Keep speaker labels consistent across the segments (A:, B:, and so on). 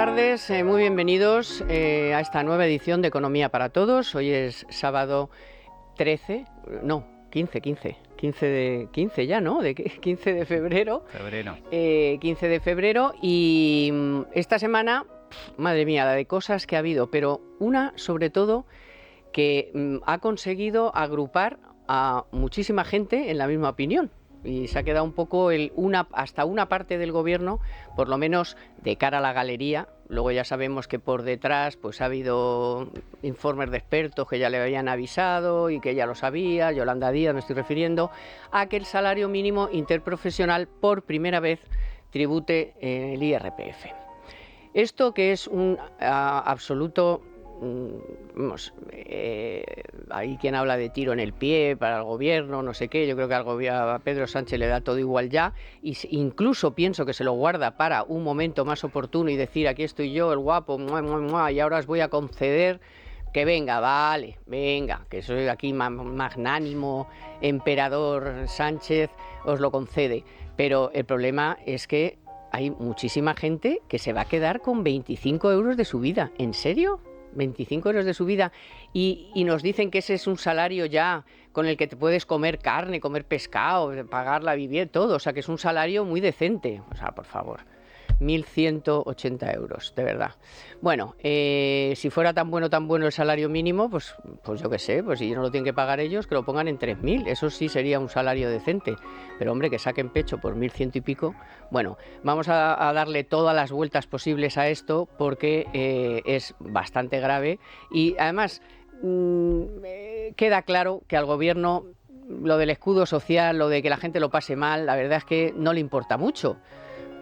A: tardes, muy bienvenidos a esta nueva edición de Economía para Todos. Hoy es sábado 15 ya, ¿no? 15 de febrero. 15 de febrero y esta semana, madre mía, la de cosas que ha habido, pero una sobre todo que ha conseguido agrupar a muchísima gente en la misma opinión. Y se ha quedado un poco hasta una parte del gobierno, por lo menos de cara a la galería. Luego ya sabemos que por detrás pues ha habido informes de expertos que ya le habían avisado y que ya lo sabía, Yolanda Díaz me estoy refiriendo, a que el salario mínimo interprofesional por primera vez tribute el IRPF. Esto que es un absoluto... hay quien habla de tiro en el pie para el gobierno, no sé qué. Yo creo que a Pedro Sánchez le da todo igual ya, y incluso pienso que se lo guarda para un momento más oportuno y decir: aquí estoy yo, el guapo, y ahora os voy a conceder que venga, vale, venga, que soy aquí magnánimo, emperador Sánchez, os lo concede. Pero el problema es que hay muchísima gente que se va a quedar con 25 euros de subida. ¿En serio? 25 euros de subida, y nos dicen que ese es un salario ya con el que te puedes comer carne, comer pescado, pagar la vivienda, todo, o sea que es un salario muy decente. O sea, por favor, 1.180 euros, de verdad. Bueno, si fuera tan bueno el salario mínimo, pues yo qué sé, pues si no lo tienen que pagar ellos, que lo pongan en 3.000, eso sí sería un salario decente. Pero hombre, que saquen pecho por 1.100 y pico. Bueno, vamos a darle todas las vueltas posibles a esto porque es bastante grave y además queda claro que al gobierno lo del escudo social, lo de que la gente lo pase mal, la verdad es que no le importa mucho.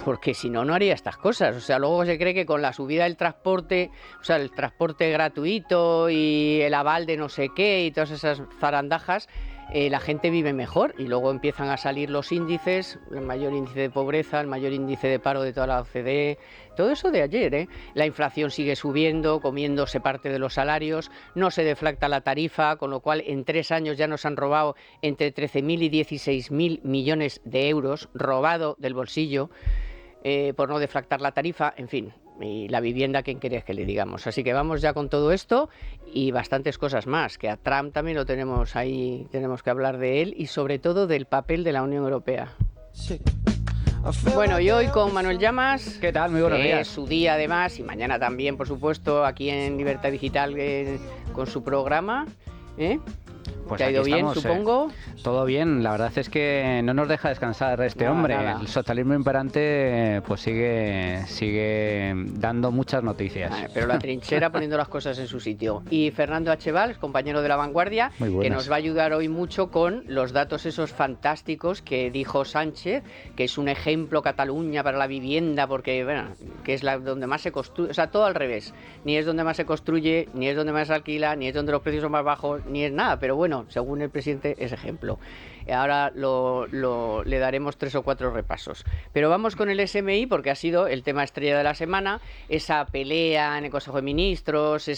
A: Porque si no, no haría estas cosas. O sea, luego se cree que con la subida del transporte, o sea, el transporte gratuito y el aval de no sé qué y todas esas zarandajas, la gente vive mejor. Y luego empiezan a salir los índices, el mayor índice de pobreza, el mayor índice de paro de toda la OCDE, todo eso de ayer, ¿eh? La inflación sigue subiendo, comiéndose parte de los salarios, no se deflacta la tarifa, con lo cual en 3 años ya nos han robado entre 13.000 y 16.000 millones de euros, robado del bolsillo. Por no deflactar la tarifa, en fin, y la vivienda, ¿quién queréis que le digamos? Así que vamos ya con todo esto y bastantes cosas más, que a Trump también lo tenemos ahí, tenemos que hablar de él y sobre todo del papel de la Unión Europea. Sí. Bueno, y hoy con Manuel Llamas.
B: ¿Qué tal? Muy buenos días.
A: Es su día además, y mañana también, por supuesto, aquí en Libertad Digital con su programa, ¿eh?
B: Pues
A: ¿te ha ido bien, supongo?
B: Todo bien, la verdad es que no nos deja descansar este hombre.
A: Nada.
B: El socialismo imperante pues sigue dando muchas noticias.
A: Pero la trinchera poniendo las cosas en su sitio. Y Fernando Achevals, compañero de La Vanguardia, que nos va a ayudar hoy mucho con los datos esos fantásticos que dijo Sánchez, que es un ejemplo Cataluña para la vivienda, porque bueno, que es donde más se construye, o sea, todo al revés. Ni es donde más se construye, ni es donde más se alquila, ni es donde los precios son más bajos, ni es nada, pero bueno, según el presidente es ejemplo. Ahora le daremos 3 o 4 repasos. Pero vamos con el SMI porque ha sido el tema estrella de la semana, esa pelea en el Consejo de Ministros,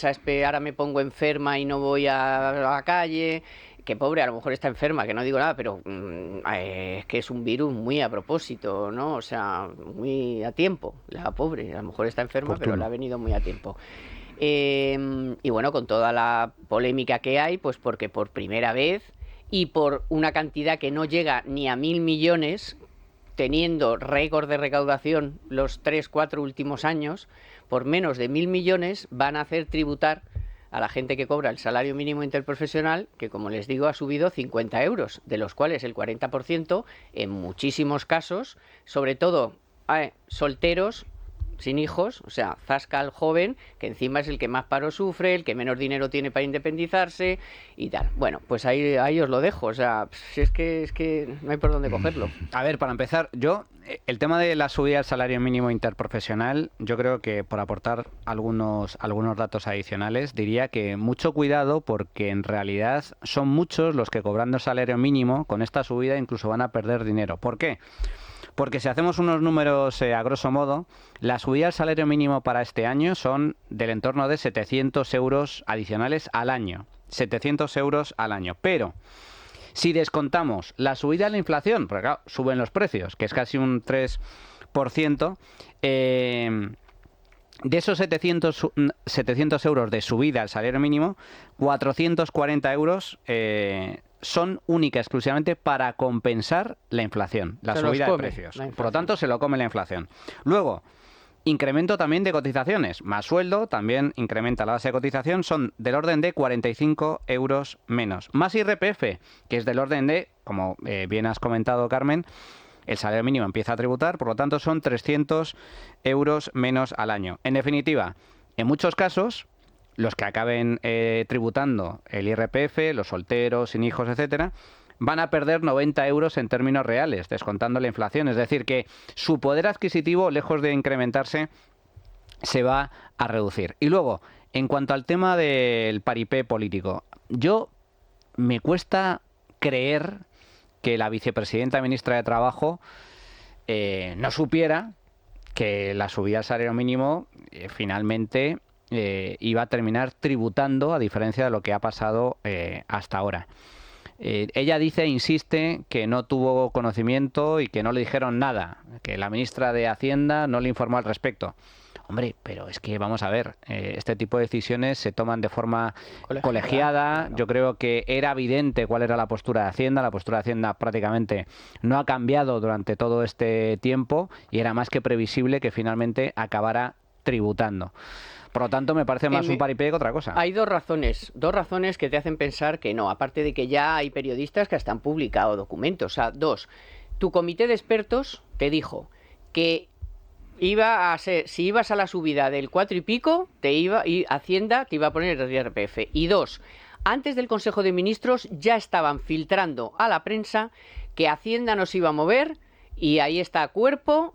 A: ahora me pongo enferma y no voy a la calle. Que pobre, a lo mejor está enferma, que no digo nada, pero es que es un virus muy a propósito, ¿no? O sea, muy a tiempo. La pobre, a lo mejor está enferma, pero le ha venido muy a tiempo. Y bueno, con toda la polémica que hay, pues porque por primera vez y por una cantidad que no llega ni a 1.000 millones, teniendo récord de recaudación los 3-4 últimos años, por menos de 1.000 millones van a hacer tributar a la gente que cobra el salario mínimo interprofesional, que como les digo ha subido 50 euros, de los cuales el 40% en muchísimos casos, sobre todo solteros, sin hijos, o sea, zasca al joven, que encima es el que más paro sufre, el que menos dinero tiene para independizarse y tal. Bueno, pues ahí os lo dejo, o sea, es que no hay por dónde cogerlo.
B: A ver, para empezar, el tema de la subida del salario mínimo interprofesional, yo creo que por aportar algunos datos adicionales, diría que mucho cuidado porque en realidad son muchos los que cobrando salario mínimo con esta subida incluso van a perder dinero. ¿Por qué? Porque si hacemos unos números a grosso modo, la subida del salario mínimo para este año son del entorno de 700 euros adicionales al año. 700 euros al año. Pero si descontamos la subida de la inflación, porque claro, suben los precios, que es casi un 3%, De esos 700 euros de subida al salario mínimo, 440 euros son única exclusivamente para compensar la inflación, la subida de precios. Por lo tanto, se lo come la inflación. Luego, incremento también de cotizaciones. Más sueldo, también incrementa la base de cotización, son del orden de 45 euros menos. Más IRPF, que es del orden de, como bien has comentado, Carmen, el salario mínimo empieza a tributar, por lo tanto son 300 euros menos al año. En definitiva, en muchos casos, los que acaben tributando el IRPF, los solteros, sin hijos, etcétera, van a perder 90 euros en términos reales, descontando la inflación. Es decir, que su poder adquisitivo, lejos de incrementarse, se va a reducir. Y luego, en cuanto al tema del paripé político, me cuesta creer que la vicepresidenta ministra de Trabajo no supiera que la subida al salario mínimo finalmente iba a terminar tributando, a diferencia de lo que ha pasado hasta ahora. Ella insiste que no tuvo conocimiento y que no le dijeron nada, que la ministra de Hacienda no le informó al respecto. Hombre, pero es que vamos a ver, este tipo de decisiones se toman de forma colegiada. Yo creo que era evidente cuál era la postura de Hacienda. La postura de Hacienda prácticamente no ha cambiado durante todo este tiempo y era más que previsible que finalmente acabara tributando. Por lo tanto, me parece más un paripé que otra cosa.
A: Hay dos razones que te hacen pensar que no, aparte de que ya hay periodistas que hasta han publicado documentos. O sea, dos, tu comité de expertos te dijo que iba a ser, si ibas a la subida del 4 y pico, Hacienda te iba a poner el IRPF. Y dos, antes del Consejo de Ministros ya estaban filtrando a la prensa que Hacienda no se iba a mover. Y ahí está Cuerpo,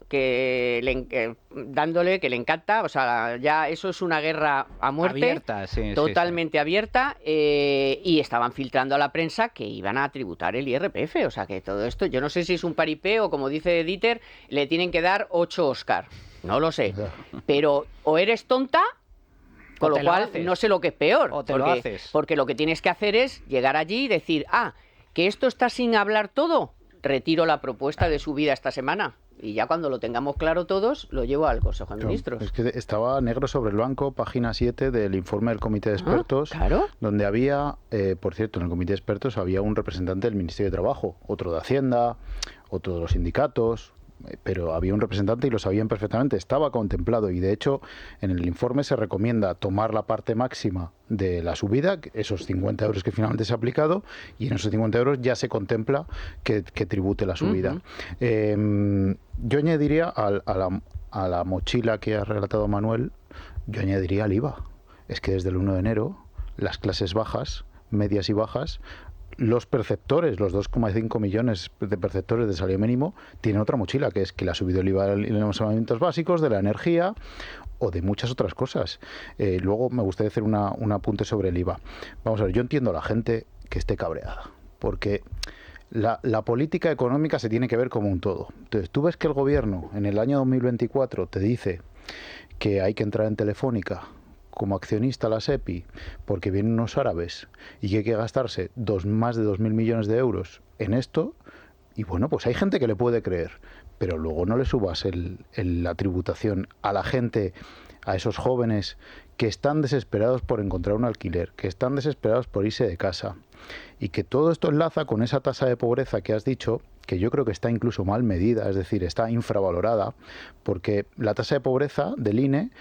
A: dándole que le encanta, o sea, ya eso es una guerra a muerte,
B: abierta,
A: totalmente abierta, y estaban filtrando a la prensa que iban a tributar el IRPF, o sea, que todo esto, yo no sé si es un paripé o, como dice Dieter, le tienen que dar 8 Oscar, no lo sé, pero o eres tonta, con lo cual no sé lo que es peor, porque lo que tienes que hacer es llegar allí y decir, que esto está sin hablar todo, retiro la propuesta de subida esta semana y ya cuando lo tengamos claro todos lo llevo al Consejo de Ministros.
C: Es que estaba negro sobre blanco, página 7 del informe del Comité de Expertos,
A: claro,
C: donde había, por cierto, en el Comité de Expertos había un representante del Ministerio de Trabajo, otro de Hacienda, otro de los sindicatos, pero había un representante y lo sabían perfectamente, estaba contemplado y de hecho en el informe se recomienda tomar la parte máxima de la subida, esos 50 euros que finalmente se ha aplicado, y en esos 50 euros ya se contempla que tribute la subida. Yo añadiría a la mochila que ha relatado Manuel, yo añadiría el IVA. Es que desde el 1 de enero las clases bajas, medias y bajas, los perceptores, los 2,5 millones de perceptores de salario mínimo, tienen otra mochila, que es que le ha subido el IVA en los alimentos básicos, de la energía o de muchas otras cosas. Luego me gustaría hacer un apunte sobre el IVA. Vamos a ver, yo entiendo a la gente que esté cabreada, porque la política económica se tiene que ver como un todo. Entonces, tú ves que el gobierno en el año 2024 te dice que hay que entrar en Telefónica como accionista a la SEPI porque vienen unos árabes y que hay que gastarse más de 2.000 millones de euros en esto, y bueno, pues hay gente que le puede creer, pero luego no le subas la tributación a la gente, a esos jóvenes que están desesperados por encontrar un alquiler, que están desesperados por irse de casa, y que todo esto enlaza con esa tasa de pobreza que has dicho, que yo creo que está incluso mal medida, es decir, está infravalorada, porque la tasa de pobreza del INE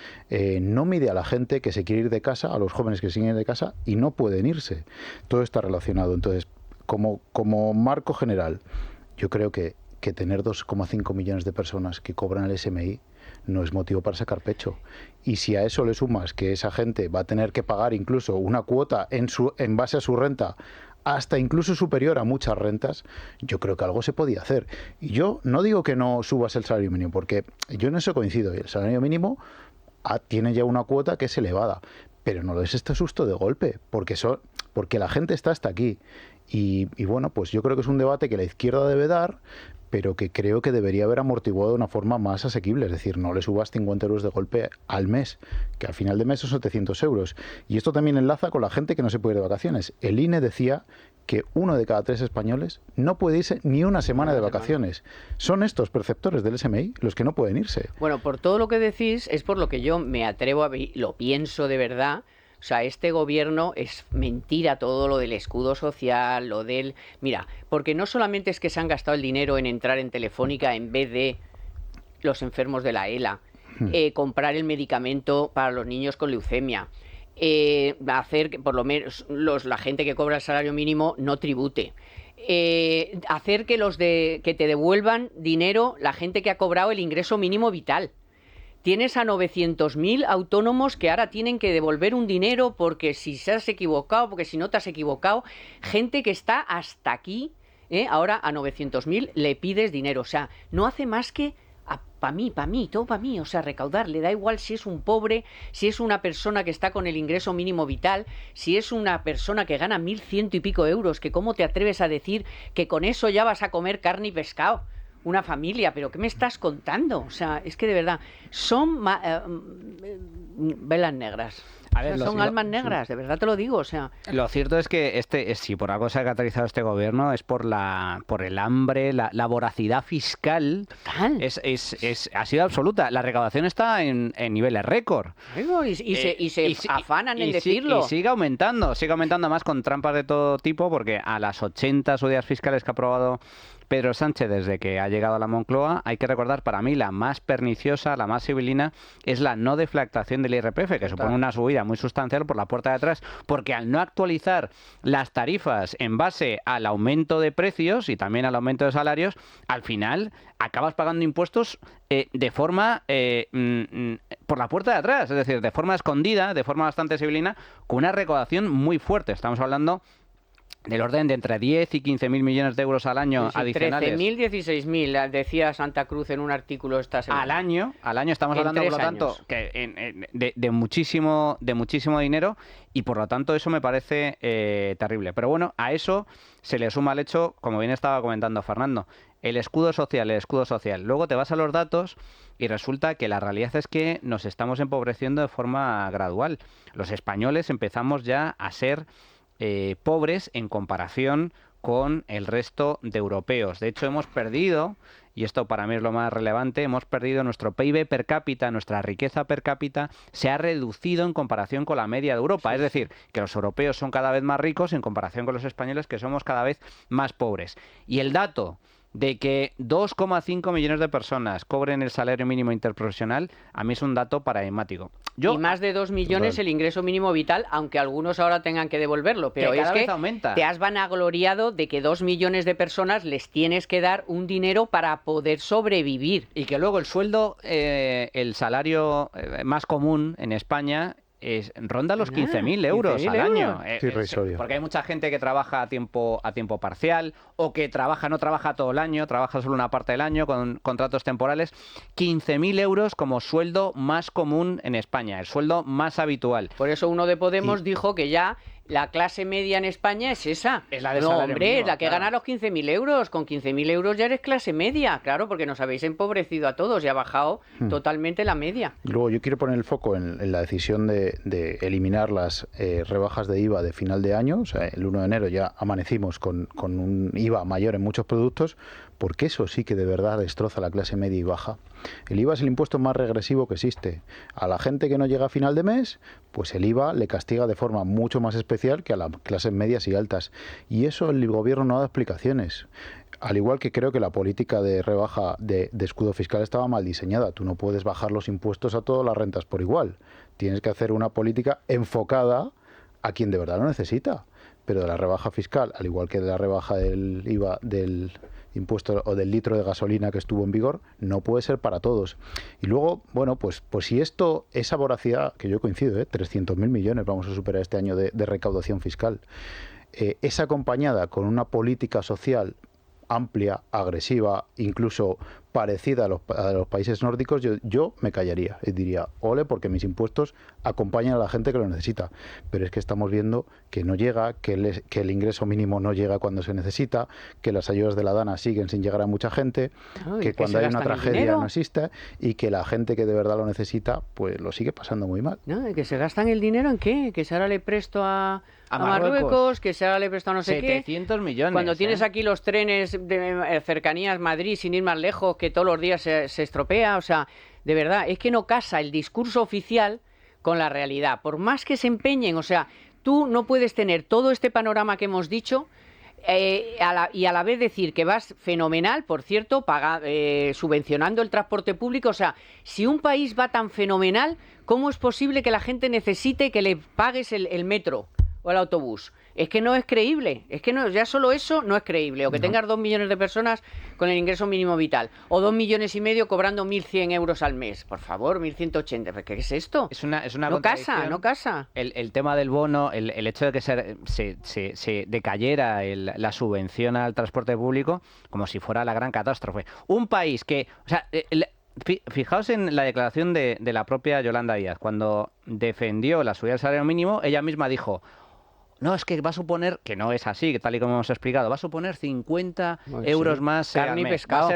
C: no mide a la gente que se quiere ir de casa, a los jóvenes que se quieren ir de casa y no pueden irse. Todo está relacionado. Entonces, como marco general, yo creo que tener 2,5 millones de personas que cobran el SMI no es motivo para sacar pecho. Y si a eso le sumas que esa gente va a tener que pagar incluso una cuota en base a su renta, hasta incluso superior a muchas rentas, yo creo que algo se podía hacer. Y yo no digo que no subas el salario mínimo, porque yo en eso coincido. El salario mínimo tiene ya una cuota que es elevada, pero no es este susto de golpe, porque la gente está hasta aquí. Y bueno, pues yo creo que es un debate que la izquierda debe dar, pero que creo que debería haber amortiguado de una forma más asequible. Es decir, no le subas 50 euros de golpe al mes, que al final de mes son 700 euros. Y esto también enlaza con la gente que no se puede ir de vacaciones. El INE decía que 1 de cada 3 españoles no puede irse ni una semana de vacaciones. Son estos perceptores del SMI los que no pueden irse.
A: Bueno, por todo lo que decís, es por lo que yo me atrevo lo pienso de verdad. O sea, este gobierno es mentira todo lo del escudo social, lo del... Mira, porque no solamente es que se han gastado el dinero en entrar en Telefónica en vez de los enfermos de la ELA, comprar el medicamento para los niños con leucemia, hacer que por lo menos la gente que cobra el salario mínimo no tribute, hacer que que te devuelvan dinero la gente que ha cobrado el ingreso mínimo vital. Tienes a 900.000 autónomos que ahora tienen que devolver un dinero porque si se has equivocado, porque si no te has equivocado. Gente que está hasta aquí, ahora a 900.000 le pides dinero. O sea, no hace más que para mí, todo para mí. O sea, recaudar. Le da igual si es un pobre, si es una persona que está con el ingreso mínimo vital, si es una persona que gana 1.100 y pico euros, que cómo te atreves a decir que con eso ya vas a comer carne y pescado. Una familia, pero ¿qué me estás contando? O sea, es que de verdad, son velas negras. A ver, son almas negras, de verdad te lo digo, o sea...
B: Lo cierto es que si por algo se ha caracterizado este gobierno es por el hambre, la voracidad fiscal.
A: Total.
B: Ha sido absoluta. La recaudación está en niveles récord.
A: Y se afanan en decirlo.
B: Y sigue aumentando más con trampas de todo tipo, porque a las 80 subidas fiscales que ha aprobado Pedro Sánchez desde que ha llegado a la Moncloa, hay que recordar, para mí la más perniciosa, la más civilina, es la no deflactación del IRPF, que supone una subida muy sustancial por la puerta de atrás, porque al no actualizar las tarifas en base al aumento de precios y también al aumento de salarios, al final acabas pagando impuestos de forma por la puerta de atrás, es decir, de forma escondida, de forma bastante civilina, con una recaudación muy fuerte. Estamos hablando del orden de entre 10 y 15.000 millones de euros al año adicionales.
A: 13.000, 16.000, decía Santa Cruz en un artículo esta semana.
B: Al año estamos hablando, por lo tanto, de muchísimo dinero, y por lo tanto eso me parece terrible. Pero bueno, a eso se le suma el hecho, como bien estaba comentando Fernando, el escudo social. Luego te vas a los datos y resulta que la realidad es que nos estamos empobreciendo de forma gradual. Los españoles empezamos ya a ser pobres en comparación con el resto de europeos. De hecho, hemos perdido, y esto para mí es lo más relevante, hemos perdido nuestro PIB per cápita, nuestra riqueza per cápita se ha reducido en comparación con la media de Europa. Es decir, que los europeos son cada vez más ricos en comparación con los españoles, que somos cada vez más pobres. Y el dato de que 2,5 millones de personas cobren el salario mínimo interprofesional, a mí es un dato paradigmático.
A: Y más de 2 millones el ingreso mínimo vital, aunque algunos ahora tengan que devolverlo, pero es que te has vanagloriado de que 2 millones de personas les tienes que dar un dinero para poder sobrevivir.
B: Y que luego el sueldo, el salario más común en España ronda los 15.000 euros al año. Porque hay mucha gente que trabaja a tiempo parcial, o que no trabaja todo el año, trabaja solo una parte del año con contratos temporales. 15.000 euros como sueldo más común en España, el sueldo más habitual.
A: Por eso uno de Podemos dijo que ya la clase media en España es esa.
B: Es la de salario mínimo,
A: es la que gana los 15.000 euros. Con 15.000 euros ya eres clase media, claro, porque nos habéis empobrecido a todos y ha bajado totalmente la media.
C: Luego yo quiero poner el foco en la decisión de eliminar las rebajas de IVA de final de año. O sea, el 1 de enero ya amanecimos con un IVA mayor en muchos productos, porque eso sí que de verdad destroza la clase media y baja. El IVA es el impuesto más regresivo que existe. A la gente que no llega a final de mes, pues el IVA le castiga de forma mucho más especial que a las clases medias y altas. Y eso el gobierno no da explicaciones. Al igual que creo que la política de rebaja de escudo fiscal estaba mal diseñada. Tú no puedes bajar los impuestos a todas las rentas por igual. Tienes que hacer una política enfocada a quien de verdad lo necesita. Pero de la rebaja fiscal, al igual que de la rebaja del IVA del impuesto o del litro de gasolina que estuvo en vigor, no puede ser para todos. Y luego, bueno, pues si esto, esa voracidad, que yo coincido, 300.000 millones vamos a superar este año de recaudación fiscal, es acompañada con una política social amplia, agresiva, incluso parecida a los países nórdicos, yo me callaría y diría, ole, porque mis impuestos acompañan a la gente que lo necesita. Pero es que estamos viendo que no llega, que el ingreso mínimo no llega cuando se necesita, que las ayudas de la DANA siguen sin llegar a mucha gente, que cuando hay una tragedia no existe, y que la gente que de verdad lo necesita, pues lo sigue pasando muy mal.
A: ¿No? ¿Que se gastan el dinero en qué? Que se ahora le presto a Marruecos, que se ahora le presto a no sé
B: 700 millones.
A: Cuando tienes aquí los trenes de cercanías Madrid, sin ir más lejos, que todos los días se estropea, o sea, de verdad, es que no casa el discurso oficial con la realidad. Por más que se empeñen, o sea, tú no puedes tener todo este panorama que hemos dicho y a la vez decir que vas fenomenal, por cierto, subvencionando el transporte público. O sea, si un país va tan fenomenal, ¿cómo es posible que la gente necesite que le pagues el metro o el autobús? Es que no es creíble, es que no, ya solo eso no es creíble. O que tengas 2 millones de personas con el ingreso mínimo vital, o 2,5 millones cobrando 1.100 euros al mes. Por favor, 1.180. ¿Qué es esto?
B: Es una
A: no casa, no casa.
B: El tema del bono, el hecho de que se decayera la subvención al transporte público como si fuera la gran catástrofe. Un país que... O sea, fijaos en la declaración de la propia Yolanda Díaz. Cuando defendió la subida del salario mínimo, ella misma dijo... No, es que va a suponer, que no es así, tal y como hemos explicado, va a suponer 50 euros más al mes.
A: Pescado.
B: Va a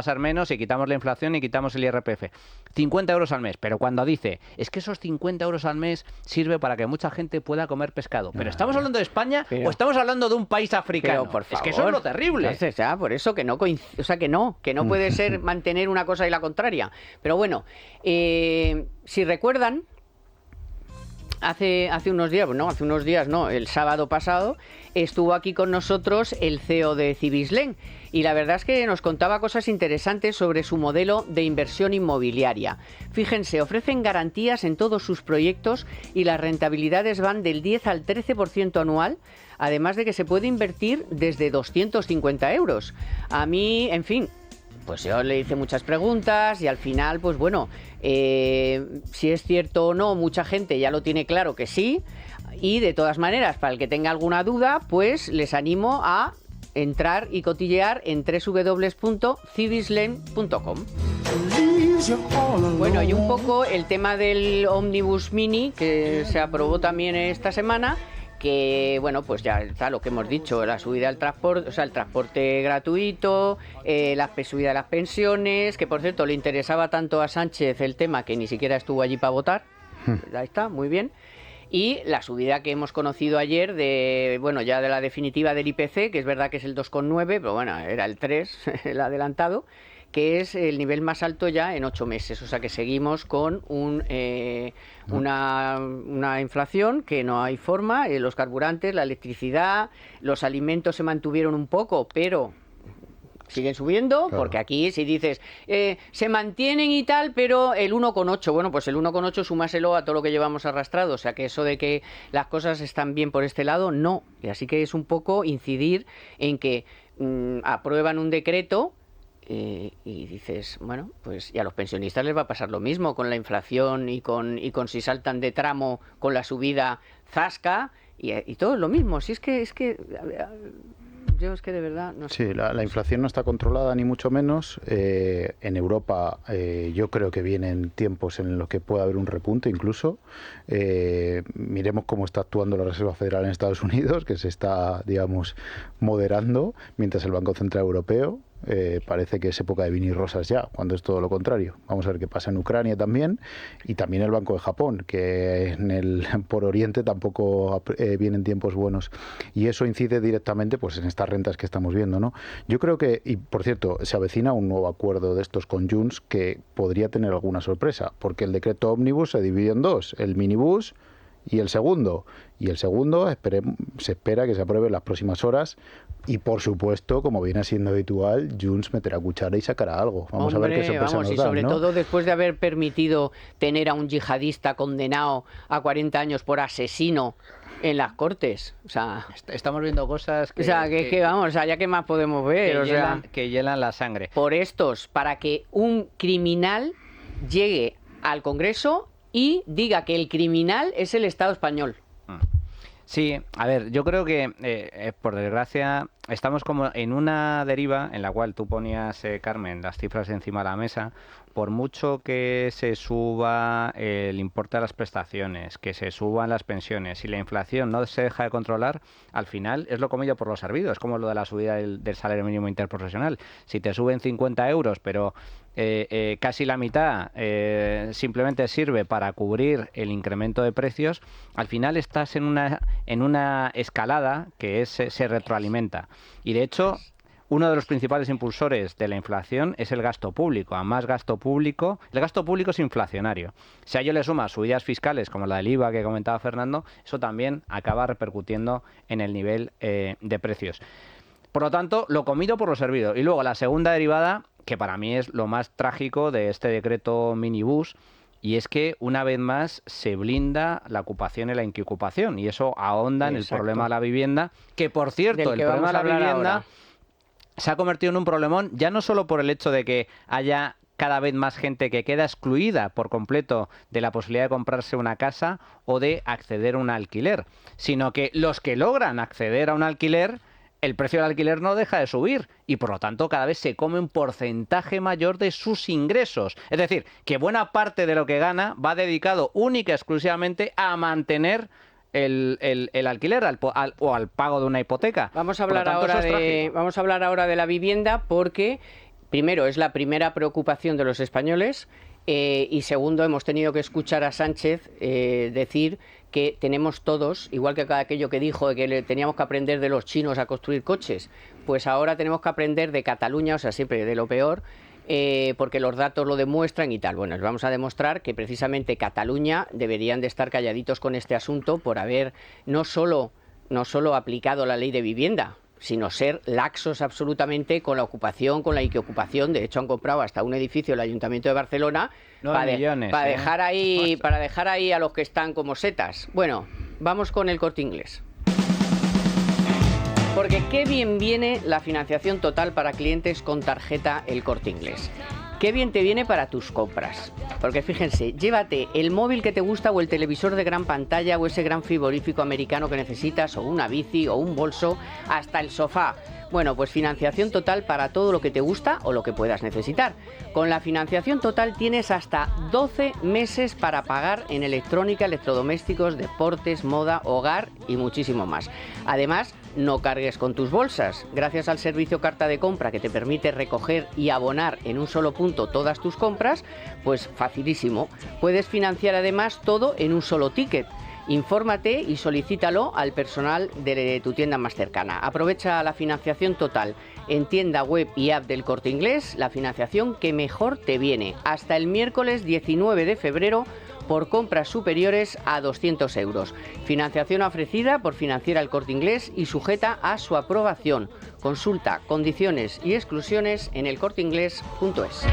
B: ser menos si quitamos la inflación y quitamos el IRPF. 50 euros al mes, pero cuando dice, es que esos 50 euros al mes sirve para que mucha gente pueda comer pescado. ¿Pero estamos hablando de España o estamos hablando de un país africano?
A: Por favor,
B: es que eso es lo terrible.
A: Entonces, ya, por eso que no o sea, que no puede ser mantener una cosa y la contraria. Pero bueno, si recuerdan, Hace unos días, el sábado pasado, estuvo aquí con nosotros el CEO de Cibislen y la verdad es que nos contaba cosas interesantes sobre su modelo de inversión inmobiliaria. Fíjense, ofrecen garantías en todos sus proyectos y las rentabilidades van del 10 al 13% anual, además de que se puede invertir desde 250 euros. A mí, en fin, pues yo le hice muchas preguntas y al final, pues bueno, si es cierto o no, mucha gente ya lo tiene claro que sí. Y de todas maneras, para el que tenga alguna duda, pues les animo a entrar y cotillear en www.cibislen.com. Bueno, y un poco el tema del Ómnibus Mini, que se aprobó también esta semana, que bueno, pues ya está lo que hemos dicho, la subida del transporte, o sea, el transporte gratuito, la subida de las pensiones, que por cierto le interesaba tanto a Sánchez el tema que ni siquiera estuvo allí para votar. Ahí está, muy bien. Y la subida que hemos conocido ayer ya de la definitiva del IPC, que es verdad que es el 2,9, pero bueno, era el 3, el adelantado, que es el nivel más alto ya en 8 meses. O sea que seguimos con una inflación que no hay forma. Los carburantes, la electricidad, los alimentos se mantuvieron un poco, pero siguen subiendo, claro. Porque aquí si dices se mantienen y tal, pero el 1,8, bueno, pues el 1,8 súmaselo a todo lo que llevamos arrastrado. O sea que eso de que las cosas están bien por este lado, no. Y así que es un poco incidir en que aprueban un decreto. Y dices, bueno, pues y a los pensionistas les va a pasar lo mismo con la inflación y con si saltan de tramo con la subida zasca y todo es lo mismo. Si es que yo es que de verdad no sé.
C: Sí, la inflación no está controlada ni mucho menos. En Europa yo creo que vienen tiempos en los que puede haber un repunte incluso. Miremos cómo está actuando la Reserva Federal en Estados Unidos, que se está, digamos, moderando, mientras el Banco Central Europeo parece que es época de vino y rosas ya, cuando es todo lo contrario. Vamos a ver qué pasa en Ucrania también, y también el Banco de Japón, que por Oriente tampoco vienen tiempos buenos, y eso incide directamente pues en estas rentas que estamos viendo, ¿no? Yo creo que, y por cierto, se avecina un nuevo acuerdo de estos con Junts que podría tener alguna sorpresa, porque el decreto ómnibus se divide en dos, el minibús y el segundo se espera que se apruebe en las próximas horas. Y por supuesto, como viene siendo habitual, Junts meterá cuchara y sacará algo. Vamos a ver qué sorpresa nos dan,
A: y sobre todo después de haber permitido tener a un yihadista condenado a 40 años por asesino en las Cortes. O sea,
B: estamos viendo cosas que...
A: O sea, que vamos, o sea, ya qué más podemos ver.
B: Que hielan la sangre.
A: Por para que un criminal llegue al Congreso y diga que el criminal es el Estado español.
B: Sí, a ver, yo creo que, por desgracia, estamos como en una deriva en la cual tú ponías, Carmen, las cifras encima de la mesa. Por mucho que se suba el importe de las prestaciones, que se suban las pensiones, si la inflación no se deja de controlar, al final es lo comido por lo servido. Es como lo de la subida del salario mínimo interprofesional. Si te suben 50 euros, pero casi la mitad simplemente sirve para cubrir el incremento de precios, al final estás en una escalada que se retroalimenta. Y de hecho, uno de los principales impulsores de la inflación es el gasto público. A más gasto público, el gasto público es inflacionario. Si a ello le sumas subidas fiscales como la del IVA que comentaba Fernando, eso también acaba repercutiendo en el nivel de precios. Por lo tanto, lo comido por lo servido. Y luego la segunda derivada, que para mí es lo más trágico de este decreto minibús, y es que una vez más se blinda la ocupación y la inquiocupación, y eso ahonda en el problema de la vivienda, que por cierto, el problema de la vivienda se ha convertido en un problemón ya no solo por el hecho de que haya cada vez más gente que queda excluida por completo de la posibilidad de comprarse una casa o de acceder a un alquiler, sino que los que logran acceder a un alquiler, el precio del alquiler no deja de subir y por lo tanto cada vez se come un porcentaje mayor de sus ingresos. Es decir, que buena parte de lo que gana va dedicado única y exclusivamente a mantener el alquiler o al pago de una hipoteca.
A: Vamos a hablar ahora de la vivienda porque, primero, es la primera preocupación de los españoles y segundo, hemos tenido que escuchar a Sánchez decir que tenemos todos, igual que aquello que dijo de que teníamos que aprender de los chinos a construir coches, pues ahora tenemos que aprender de Cataluña, o sea, siempre de lo peor, porque los datos lo demuestran y tal. Bueno, les vamos a demostrar que precisamente Cataluña deberían de estar calladitos con este asunto por haber no solo aplicado la ley de vivienda, sino ser laxos absolutamente con la ocupación, con la inquiocupación. De hecho, han comprado hasta un edificio el Ayuntamiento de Barcelona para dejar ahí a los que están como setas. Bueno, vamos con el Corte Inglés. Porque qué bien viene la financiación total para clientes con tarjeta El Corte Inglés. Qué bien te viene para tus compras. Porque fíjense, llévate el móvil que te gusta o el televisor de gran pantalla o ese gran frigorífico americano que necesitas o una bici o un bolso, hasta el sofá. Bueno, pues financiación total para todo lo que te gusta o lo que puedas necesitar. Con la financiación total tienes hasta 12 meses para pagar en electrónica, electrodomésticos, deportes, moda, hogar y muchísimo más. Además, no cargues con tus bolsas. Gracias al servicio Carta de Compra que te permite recoger y abonar en un solo punto todas tus compras, pues facilísimo. Puedes financiar además todo en un solo ticket. Infórmate y solicítalo al personal de tu tienda más cercana. Aprovecha la financiación total en tienda web y app del Corte Inglés, la financiación que mejor te viene. Hasta el miércoles 19 de febrero por compras superiores a 200 euros. Financiación ofrecida por Financiera El Corte Inglés y sujeta a su aprobación. Consulta condiciones y exclusiones en elcorteinglés.es.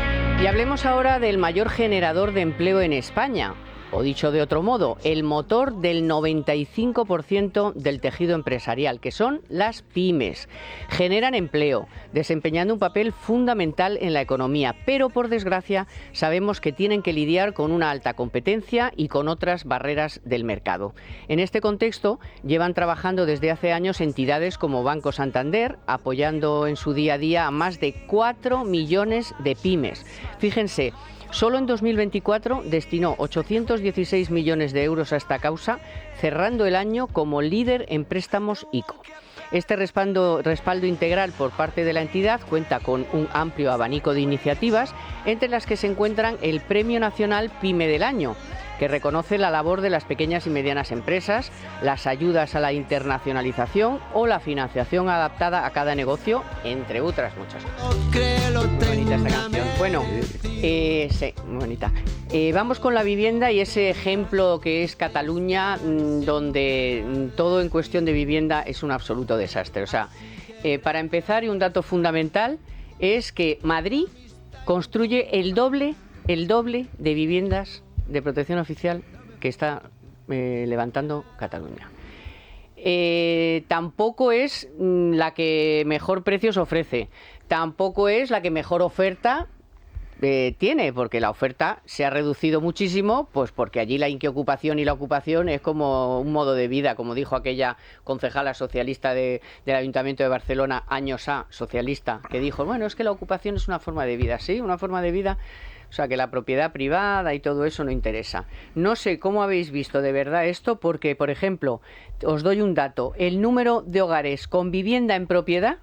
A: Y hablemos ahora del mayor generador de empleo en España. O dicho de otro modo, el motor del 95% del tejido empresarial, que son las pymes. Generan empleo, desempeñando un papel fundamental en la economía, pero por desgracia sabemos que tienen que lidiar con una alta competencia y con otras barreras del mercado. En este contexto, llevan trabajando desde hace años entidades como Banco Santander, apoyando en su día a día a más de 4 millones de pymes. Fíjense, solo en 2024 destinó 816 millones de euros a esta causa, cerrando el año como líder en préstamos ICO. Este respaldo integral por parte de la entidad cuenta con un amplio abanico de iniciativas, entre las que se encuentran el Premio Nacional PYME del Año, que reconoce la labor de las pequeñas y medianas empresas, las ayudas a la internacionalización o la financiación adaptada a cada negocio, entre otras muchas cosas. Muy bonita esta canción. Bueno, sí, muy bonita. Vamos con la vivienda y ese ejemplo que es Cataluña, donde todo en cuestión de vivienda es un absoluto desastre. O sea, para empezar, y un dato fundamental, es que Madrid construye el doble de viviendas de protección oficial que está levantando Cataluña. Tampoco es la que mejor precios ofrece, tampoco es la que mejor oferta tiene, porque la oferta se ha reducido muchísimo, pues porque allí la inquiocupación y la ocupación es como un modo de vida, como dijo aquella concejala socialista del Ayuntamiento de Barcelona, años A, socialista, que dijo, bueno, es que la ocupación es una forma de vida, sí, una forma de vida. O sea, que la propiedad privada y todo eso no interesa. No sé cómo habéis visto de verdad esto, porque, por ejemplo, os doy un dato, el número de hogares con vivienda en propiedad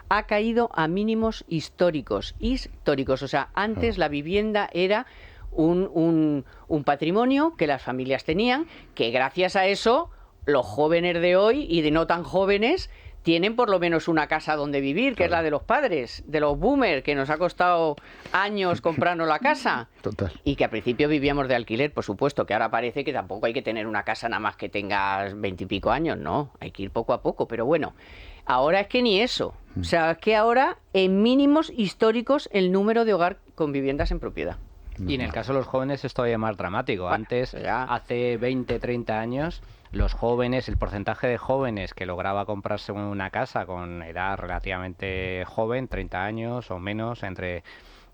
A: ha caído a mínimos históricos. O sea, antes la vivienda era un patrimonio que las familias tenían, que gracias a eso los jóvenes de hoy y de no tan jóvenes tienen por lo menos una casa donde vivir, que es la de los padres, de los boomers, que nos ha costado años comprarnos la casa.
C: Total.
A: Y que al principio vivíamos de alquiler, por supuesto, que ahora parece que tampoco hay que tener una casa nada más que tengas 20 y pico años, no, hay que ir poco a poco, pero bueno. Ahora es que ni eso. O sea, es que ahora en mínimos históricos el número de hogar con viviendas en propiedad.
B: Y en el caso de los jóvenes es todavía más dramático.
A: Bueno,
B: antes,
A: ya.
B: hace 20, 30 años, los jóvenes, el porcentaje de jóvenes que lograba comprarse una casa con edad relativamente joven, 30 años o menos, entre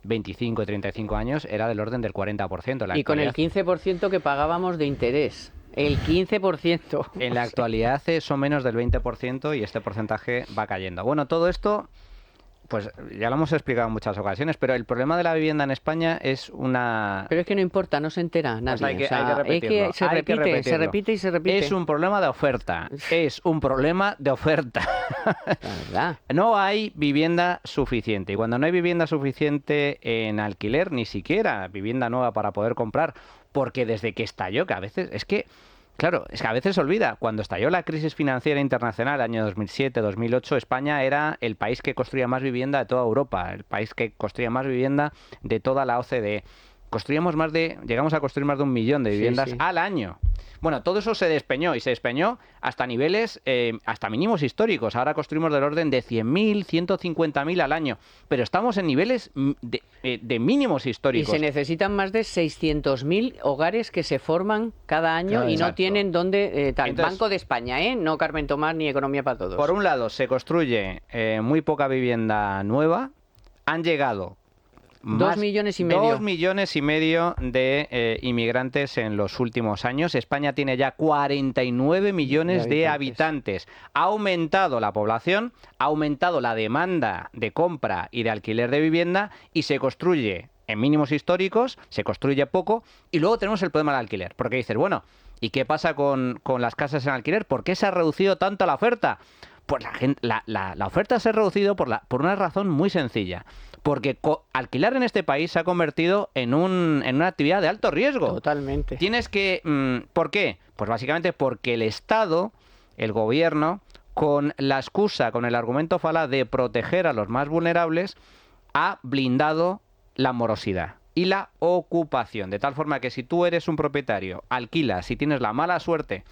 B: 25 y 35 años, era del orden del 40%.
A: Y con el 15% que pagábamos de interés. El 15%.
B: En la actualidad son menos del 20% y este porcentaje va cayendo. Bueno, todo esto, pues ya lo hemos explicado en muchas ocasiones, pero el problema de la vivienda en España es una...
A: Pero es que no importa, no se entera nadie.
B: Pues hay que
A: O sea,
B: repetirlo,
A: es que se repite y se repite.
B: Es un problema de oferta. Es un problema de oferta.
A: La verdad.
B: No hay vivienda suficiente. Y cuando no hay vivienda suficiente en alquiler, ni siquiera vivienda nueva para poder comprar, porque desde que estalló, que a veces es que... Claro, es que a veces se olvida, cuando estalló la crisis financiera internacional, año 2007-2008, España era el país que construía más vivienda de toda Europa, el país que construía más vivienda de toda la OCDE. Llegamos a construir más de 1 millón de viviendas al año. Bueno, todo eso se despeñó, y se despeñó hasta niveles, hasta mínimos históricos. Ahora construimos del orden de 100.000, 150.000 al año, pero estamos en niveles de mínimos históricos.
A: Y se necesitan más de 600.000 hogares que se forman cada año y no tienen dónde... Entonces, Banco de España, no Carmen Tomás ni Economía para Todos.
B: Por un lado, se construye muy poca vivienda nueva. Han llegado...
A: 2,5 millones.
B: 2,5 millones de inmigrantes en los últimos años. España tiene ya 49 millones de habitantes. Ha aumentado la población, ha aumentado la demanda de compra y de alquiler de vivienda y se construye en mínimos históricos, se construye poco y luego tenemos el problema del alquiler. Porque dices, bueno, ¿y qué pasa con las casas en alquiler? ¿Por qué se ha reducido tanto la oferta? Pues la oferta se ha reducido por una razón muy sencilla. Porque alquilar en este país se ha convertido en una actividad de alto riesgo.
A: Totalmente.
B: Tienes que... ¿Por qué? Pues básicamente porque el Estado, el gobierno, con la excusa, con el argumento falaz de proteger a los más vulnerables, ha blindado la morosidad y la ocupación. De tal forma que si tú eres un propietario, alquilas, si tienes la mala suerte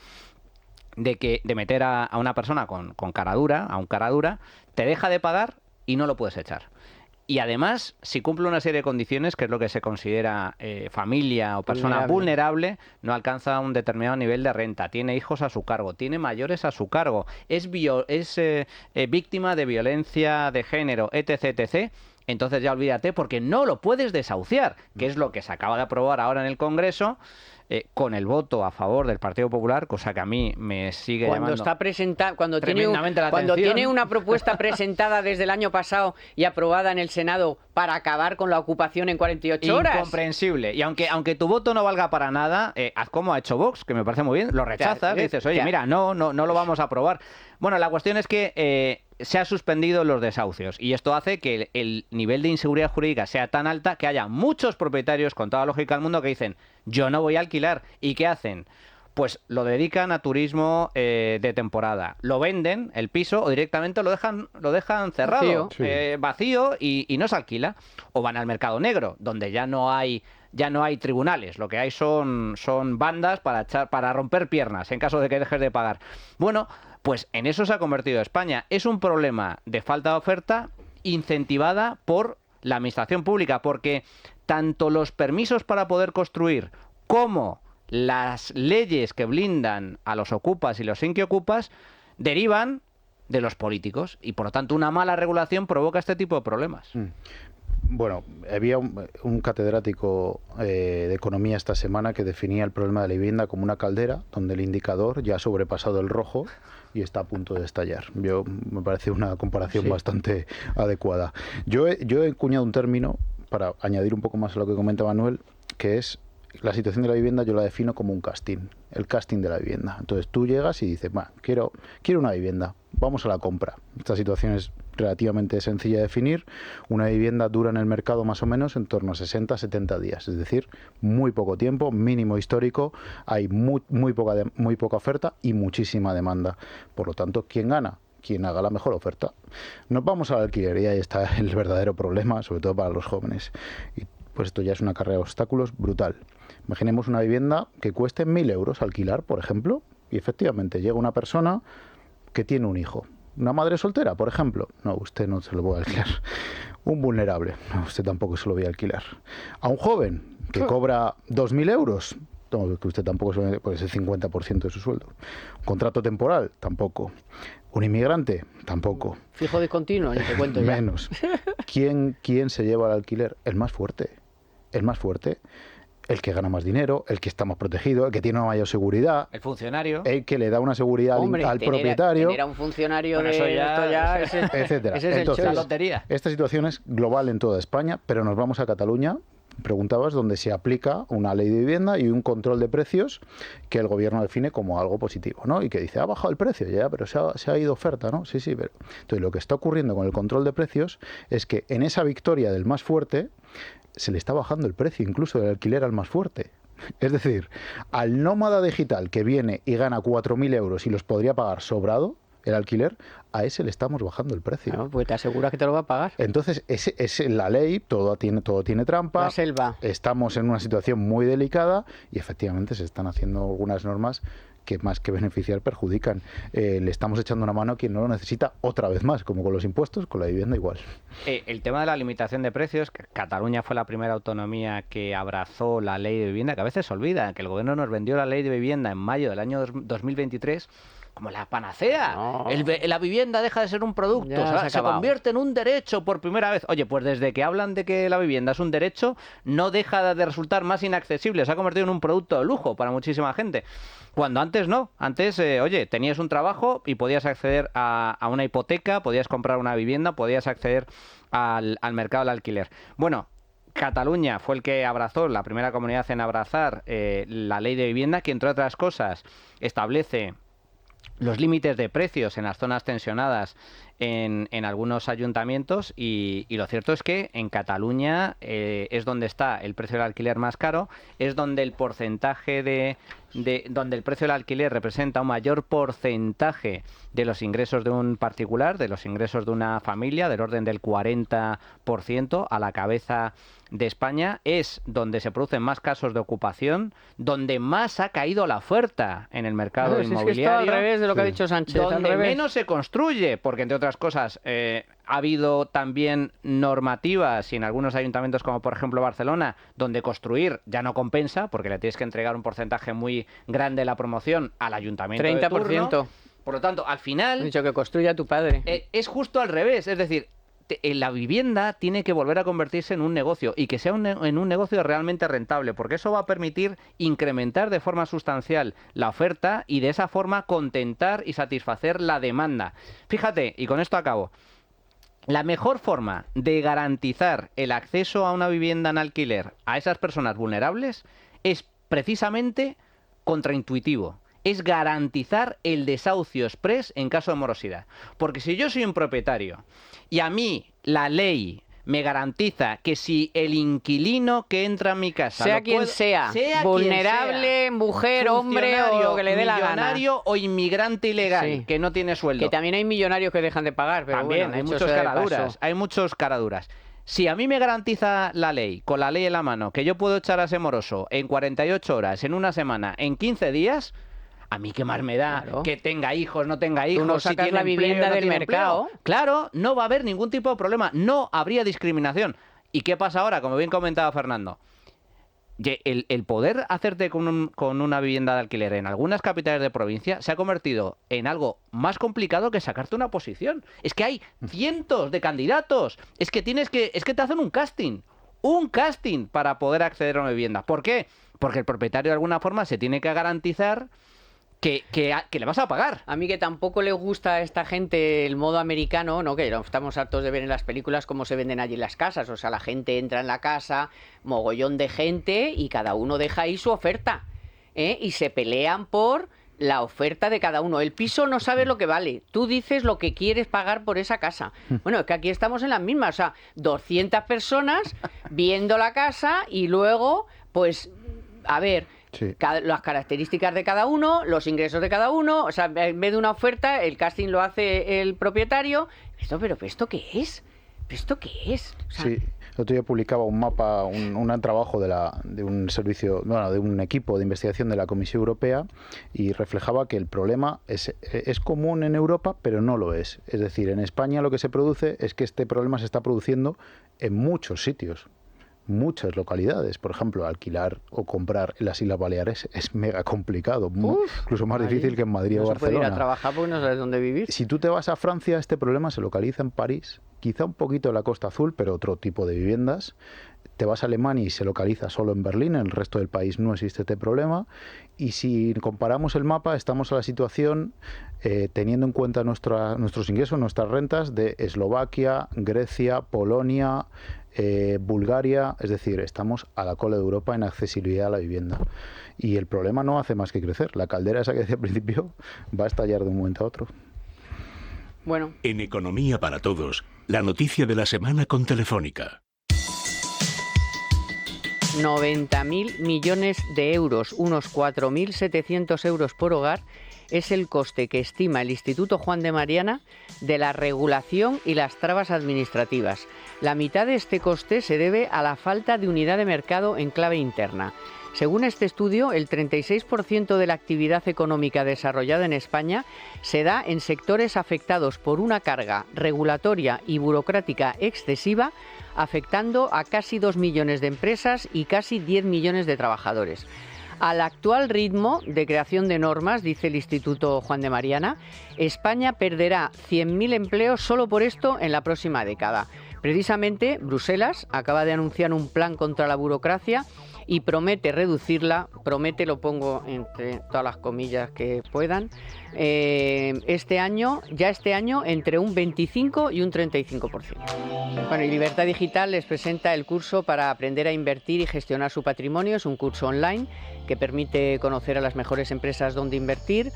B: de meter a una persona con cara dura, a un cara dura, te deja de pagar y no lo puedes echar. Y además, si cumple una serie de condiciones, que es lo que se considera familia o persona vulnerable, no alcanza un determinado nivel de renta, tiene hijos a su cargo, tiene mayores a su cargo, es víctima de violencia de género, etc., etc., entonces ya olvídate porque no lo puedes desahuciar, que es lo que se acaba de aprobar ahora en el Congreso, con el voto a favor del Partido Popular, cosa que a mí me sigue llamando
A: cuando tiene una propuesta presentada desde el año pasado y aprobada en el Senado para acabar con la ocupación en 48 horas.
B: Incomprensible. Y aunque tu voto no valga para nada, haz como ha hecho Vox, que me parece muy bien, lo rechazas, dices, oye, mira, no lo vamos a aprobar. Bueno, la cuestión es que se han suspendido los desahucios y esto hace que el nivel de inseguridad jurídica sea tan alta que haya muchos propietarios, con toda lógica del mundo, que dicen, yo no voy a alquilar. ¿Y qué hacen? Pues lo dedican a turismo de temporada. Lo venden, el piso, o directamente lo dejan cerrado, vacío y no se alquila. O van al mercado negro, donde ya no hay tribunales. Lo que hay son bandas para romper piernas en caso de que dejes de pagar. Bueno, pues en eso se ha convertido España. Es un problema de falta de oferta incentivada por la administración pública, porque tanto los permisos para poder construir como las leyes que blindan a los ocupas y los inquiocupas derivan de los políticos y por lo tanto una mala regulación provoca este tipo de problemas.
C: Bueno, había un catedrático de economía esta semana que definía el problema de la vivienda como una caldera donde el indicador ya ha sobrepasado el rojo y está a punto de estallar. Me parece una comparación bastante adecuada. Yo he encuñado un término para añadir un poco más a lo que comenta Manuel, que es la situación de la vivienda. Yo la defino como un casting, el casting de la vivienda. Entonces tú llegas y dices, quiero una vivienda, vamos a la compra. Esta situación es relativamente sencilla de definir. Una vivienda dura en el mercado más o menos en torno a 60-70 días, es decir, muy poco tiempo, mínimo histórico, hay muy poca oferta y muchísima demanda. Por lo tanto, ¿quién gana? Quien haga la mejor oferta. Nos vamos al alquiler y ahí está el verdadero problema, sobre todo para los jóvenes. Y pues esto ya es una carrera de obstáculos brutal. Imaginemos una vivienda que cueste 1.000 euros alquilar, por ejemplo, y efectivamente llega una persona que tiene un hijo. Una madre soltera, por ejemplo. No, usted no se lo voy a alquilar. Un vulnerable. No, usted tampoco se lo voy a alquilar. A un joven que cobra 2.000 euros. No, que usted tampoco se lo pues el 50% de su sueldo. Un contrato temporal, tampoco. Un inmigrante, tampoco.
A: Fijo de continuo, ni te cuento ya.
C: Menos. ¿Quién se lleva al alquiler? El más fuerte. El más fuerte. El que gana más dinero, el que está más protegido, el que tiene una mayor seguridad.
B: El funcionario.
C: El que le da una seguridad al propietario.
A: Tener a un funcionario
B: bueno,
A: de
B: eso ya,
C: etcétera.
A: Ese es
C: Entonces,
A: el
B: lotería.
C: Esta situación es global en toda España, pero nos vamos a Cataluña. Preguntabas, donde se aplica una ley de vivienda y un control de precios que el gobierno define como algo positivo, ¿no? Y que dice, ha bajado el precio, ya, pero se ha ido oferta, ¿no? Sí, pero... Entonces, lo que está ocurriendo con el control de precios es que en esa victoria del más fuerte se le está bajando el precio incluso del alquiler al más fuerte. Es decir, al nómada digital que viene y gana 4.000 euros y los podría pagar sobrado, el alquiler, a ese le estamos bajando el precio.
A: No, pues te aseguras que te lo va a pagar.
C: Entonces, es la ley, todo tiene trampa.
A: La selva.
C: Estamos en una situación muy delicada y efectivamente se están haciendo algunas normas que más que beneficiar perjudican. Le estamos echando una mano a quien no lo necesita otra vez más, como con los impuestos, con la vivienda igual.
B: El tema de la limitación de precios, que Cataluña fue la primera autonomía que abrazó la ley de vivienda, que a veces se olvida, que el gobierno nos vendió la ley de vivienda en mayo del año 2023 como la panacea.
A: No.
B: La vivienda deja de ser un producto, se convierte en un derecho por primera vez. Oye, pues desde que hablan de que la vivienda es un derecho, no deja de resultar más inaccesible. Se ha convertido en un producto de lujo para muchísima gente. Cuando antes no. Antes, oye, tenías un trabajo y podías acceder a una hipoteca, podías comprar una vivienda, podías acceder al mercado del alquiler. Bueno, Cataluña fue el que abrazó, la primera comunidad en abrazar la ley de vivienda, que entre otras cosas establece los límites de precios en las zonas tensionadas en algunos ayuntamientos y lo cierto es que en Cataluña es donde está el precio del alquiler más caro, es donde el porcentaje donde el precio del alquiler representa un mayor porcentaje de los ingresos de un particular, de los ingresos de una familia, del orden del 40% a la cabeza de España, es donde se producen más casos de ocupación, donde más ha caído la oferta en el mercado inmobiliario.
A: Es que está al revés de lo que ha dicho Sánchez.
B: Donde menos se construye, porque entre otras cosas ha habido también normativas y en algunos ayuntamientos como por ejemplo Barcelona, donde construir ya no compensa, porque le tienes que entregar un porcentaje muy grande de la promoción al ayuntamiento
A: 30%.
B: de turno. Por lo tanto, al final...
A: He dicho que construya tu padre.
B: Es justo al revés, es decir... La vivienda tiene que volver a convertirse en un negocio y que sea en un negocio realmente rentable, porque eso va a permitir incrementar de forma sustancial la oferta y de esa forma contentar y satisfacer la demanda. Fíjate, y con esto acabo, la mejor forma de garantizar el acceso a una vivienda en alquiler a esas personas vulnerables es precisamente contraintuitivo. Es garantizar el desahucio exprés en caso de morosidad. Porque si yo soy un propietario y a mí la ley me garantiza que si el inquilino que entra a mi casa...
A: Sea quien sea, vulnerable, mujer, hombre o que le dé la gana.
B: Millonario o inmigrante ilegal, que no tiene sueldo.
A: Que también hay millonarios que dejan de pagar, pero
B: también,
A: bueno,
B: hay muchos caraduras. Si a mí me garantiza la ley, con la ley en la mano, que yo puedo echar a ese moroso en 48 horas, en una semana, en 15 días... A mí qué más me da que tenga hijos, no tenga hijos,
A: tú no sacas si la vivienda del mercado.
B: Claro, no va a haber ningún tipo de problema, no habría discriminación. ¿Y qué pasa ahora? Como bien comentaba Fernando, el poder hacerte con una vivienda de alquiler en algunas capitales de provincia se ha convertido en algo más complicado que sacarte una posición. Es que hay cientos de candidatos. Es que te hacen un casting para poder acceder a una vivienda. ¿Por qué? Porque el propietario de alguna forma se tiene que garantizar que le vas a pagar.
A: A mí que tampoco le gusta a esta gente el modo americano, ¿no? Que estamos hartos de ver en las películas cómo se venden allí las casas. O sea, la gente entra en la casa, mogollón de gente, y cada uno deja ahí su oferta, ¿eh? Y se pelean por la oferta de cada uno. El piso no sabes lo que vale. Tú dices lo que quieres pagar por esa casa. Bueno, es que aquí estamos en las mismas. O sea, 200 personas viendo la casa y luego, pues, a ver... Sí. Las características de cada uno, los ingresos de cada uno, o sea, en vez de una oferta, el casting lo hace el propietario. ¿Pero esto qué es? ¿Esto qué es? O sea,
C: sí, el otro día publicaba un mapa, un trabajo de un servicio, bueno, de un equipo de investigación de la Comisión Europea, y reflejaba que el problema es común en Europa, pero no lo es. Es decir, en España lo que se produce es que este problema se está produciendo en muchos sitios. Muchas localidades, por ejemplo, alquilar o comprar en las Islas Baleares es mega complicado, incluso más difícil que en Madrid o Barcelona.
A: No se puede ir a trabajar porque no sabes dónde vivir.
C: Si tú te vas a Francia, este problema se localiza en París, quizá un poquito en la Costa Azul, pero otro tipo de viviendas. Te vas a Alemania y se localiza solo en Berlín, en el resto del país no existe este problema. Y si comparamos el mapa, estamos a la situación, teniendo en cuenta nuestros ingresos, nuestras rentas, de Eslovaquia, Grecia, Polonia, Bulgaria, es decir, estamos a la cola de Europa en accesibilidad a la vivienda. Y el problema no hace más que crecer. La caldera esa que decía al principio va a estallar de un momento a otro.
A: Bueno.
D: En Economía para Todos, la noticia de la semana con Telefónica.
A: 90.000 millones de euros, unos 4.700 euros por hogar, es el coste que estima el Instituto Juan de Mariana de la regulación y las trabas administrativas. La mitad de este coste se debe a la falta de unidad de mercado en clave interna. Según este estudio, el 36% de la actividad económica desarrollada en España se da en sectores afectados por una carga regulatoria y burocrática excesiva, afectando a casi 2 millones de empresas y casi 10 millones de trabajadores. Al actual ritmo de creación de normas, dice el Instituto Juan de Mariana, España perderá 100.000 empleos solo por esto en la próxima década. Precisamente, Bruselas acaba de anunciar un plan contra la burocracia y promete reducirla, promete, lo pongo entre todas las comillas que puedan, este año, entre un 25 y un 35%. Bueno, y Libertad Digital les presenta el curso para aprender a invertir y gestionar su patrimonio. Es un curso online que permite conocer a las mejores empresas donde invertir,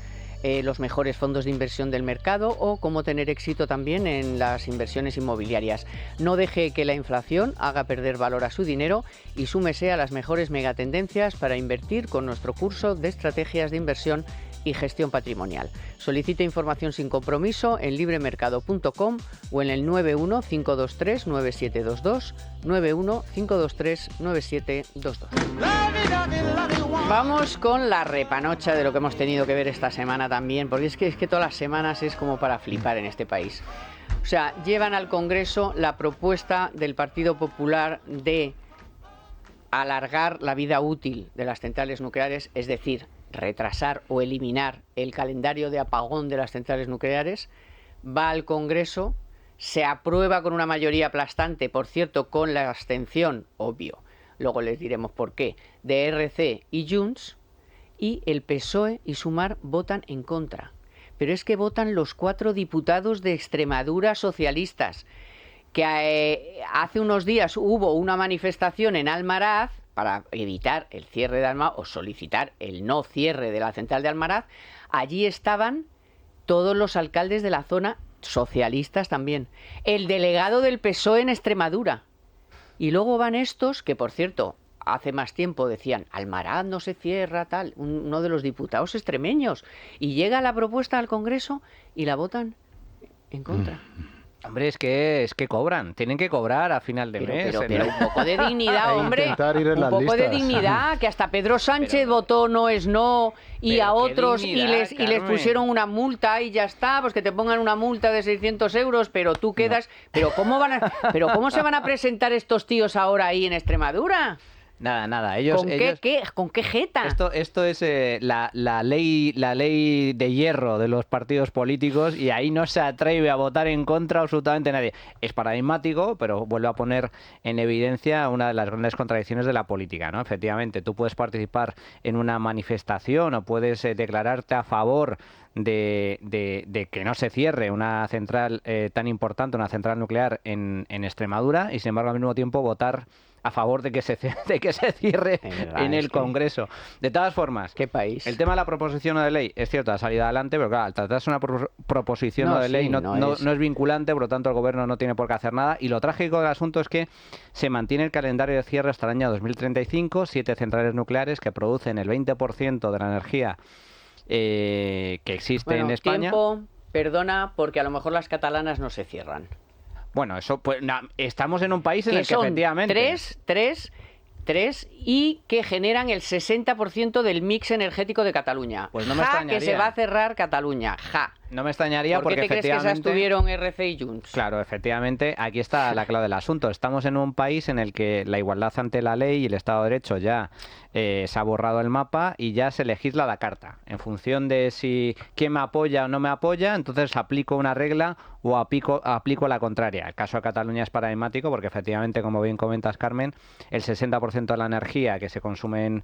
A: los mejores fondos de inversión del mercado o cómo tener éxito también en las inversiones inmobiliarias. No deje que la inflación haga perder valor a su dinero y súmese a las mejores megatendencias para invertir con nuestro curso de estrategias de inversión y gestión patrimonial. Solicite información sin compromiso en libremercado.com o en el 915239722, 915239722. Vamos con la repanocha de lo que hemos tenido que ver esta semana también, porque es que todas las semanas es como para flipar en este país. O sea, llevan al Congreso la propuesta del Partido Popular de alargar la vida útil de las centrales nucleares, es decir, retrasar o eliminar el calendario de apagón de las centrales nucleares. Va al Congreso, se aprueba con una mayoría aplastante, por cierto, con la abstención, obvio, luego les diremos por qué, de RC y Junts, y el PSOE y Sumar votan en contra. Pero es que votan los 4 diputados de Extremadura socialistas, que hace unos días hubo una manifestación en Almaraz para evitar el cierre de Almaraz o solicitar el no cierre de la central de Almaraz. Allí estaban todos los alcaldes de la zona, socialistas también, el delegado del PSOE en Extremadura. Y luego van estos, que por cierto, hace más tiempo decían, Almaraz no se cierra, tal, uno de los diputados extremeños, y llega la propuesta al Congreso y la votan en contra.
B: Hombre, es que cobran, tienen que cobrar a final de mes.
A: Pero un poco de dignidad, hombre, un poco de dignidad, que hasta Pedro Sánchez votó no es no, y a otros dignidad, y les pusieron una multa y ya está, pues que te pongan una multa de 600 euros, pero tú quedas... No. Pero ¿cómo se van a presentar estos tíos ahora ahí en Extremadura?
B: Nada.
A: ¿Con qué jeta?
B: Esto es la ley de hierro de los partidos políticos y ahí no se atreve a votar en contra absolutamente nadie. Es paradigmático, pero vuelve a poner en evidencia una de las grandes contradicciones de la política, ¿no? Efectivamente, tú puedes participar en una manifestación o puedes declararte a favor de que no se cierre una central tan importante, una central nuclear en Extremadura, y sin embargo al mismo tiempo votar a favor de que se cierre en el Congreso. De todas formas,
A: ¿qué país?
B: El tema de la proposición de ley, es cierto, ha salido adelante, pero claro, al tratarse de una proposición de ley no es vinculante, por lo tanto el Gobierno no tiene por qué hacer nada. Y lo trágico del asunto es que se mantiene el calendario de cierre hasta el año 2035, 7 centrales nucleares que producen el 20% de la energía que existe en España.
A: Perdona, porque a lo mejor las catalanas no se cierran.
B: Bueno, eso pues estamos en un país en el que efectivamente...
A: Tres y que generan el 60% del mix energético de Cataluña.
B: Pues no me extrañaría.
A: Que se va a cerrar Cataluña.
B: No me extrañaría porque
A: ¿Por qué te crees que se estuvieron RC y Junts?
B: Claro, efectivamente, aquí está la clave del asunto. Estamos en un país en el que la igualdad ante la ley y el Estado de Derecho ya se ha borrado el mapa y ya se legisla a la carta. En función de si quién me apoya o no me apoya, entonces aplico una regla o aplico la contraria. El caso de Cataluña es paradigmático porque efectivamente, como bien comentas, Carmen, el 60% de la energía que se consume en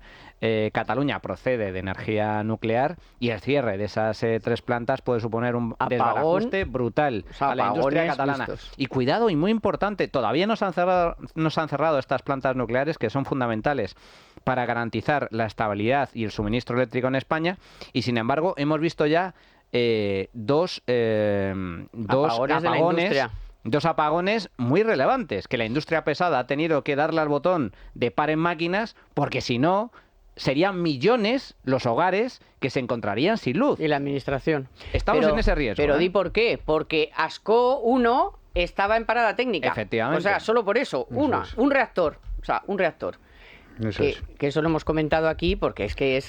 B: Cataluña procede de energía nuclear y el cierre de esas 3 plantas puede suponer un desbarajuste brutal a la industria catalana. Y cuidado, y muy importante, todavía no se han cerrado estas plantas nucleares que son fundamentales para garantizar la estabilidad y el suministro eléctrico en España, y sin embargo hemos visto ya dos apagones muy relevantes, que la industria pesada ha tenido que darle al botón de paren máquinas, porque si no serían millones los hogares que se encontrarían sin luz.
A: Y la administración.
B: Estamos en ese riesgo.
A: Pero di por qué. Porque ASCO 1 estaba en parada técnica.
B: Efectivamente.
A: O sea, solo por eso. Un reactor. O sea, un reactor. Que eso lo hemos comentado aquí porque es que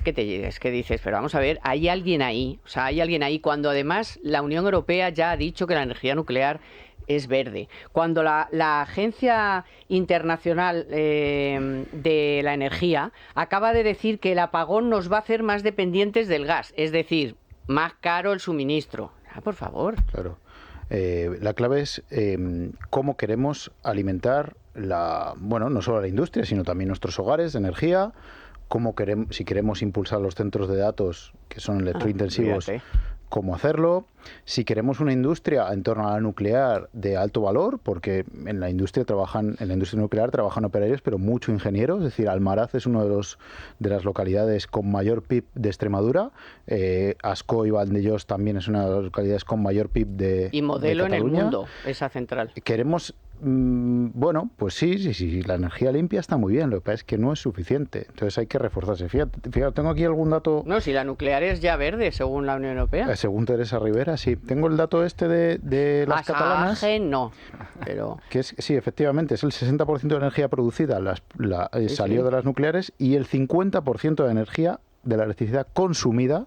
A: dices, pero vamos a ver, hay alguien ahí. O sea, hay alguien ahí cuando además la Unión Europea ya ha dicho que la energía nuclear es verde. Cuando la Agencia Internacional de la Energía acaba de decir que el apagón nos va a hacer más dependientes del gas, es decir, más caro el suministro. Por favor.
C: Claro. La clave es cómo queremos alimentar no solo la industria, sino también nuestros hogares de energía, si queremos impulsar los centros de datos que son electrointensivos, cómo hacerlo, si queremos una industria en torno a la nuclear de alto valor, porque en la industria nuclear trabajan operarios, pero mucho ingenieros, es decir, Almaraz es uno de las localidades con mayor PIB de Extremadura, Ascó y Vandellós también es una de las localidades con mayor PIB de
A: y modelo
C: de Cataluña.
A: En el mundo, esa central.
C: Queremos pues sí, la energía limpia está muy bien, lo que pasa es que no es suficiente, entonces hay que reforzarse. Fíjate, tengo aquí algún dato...
A: No, si la nuclear es ya verde, según la Unión Europea.
C: Según Teresa Rivera, sí. Tengo el dato de las catalanas.
A: No, pero...
C: Sí, efectivamente, es el 60% de energía producida salió de las nucleares y el 50% de energía de la electricidad consumida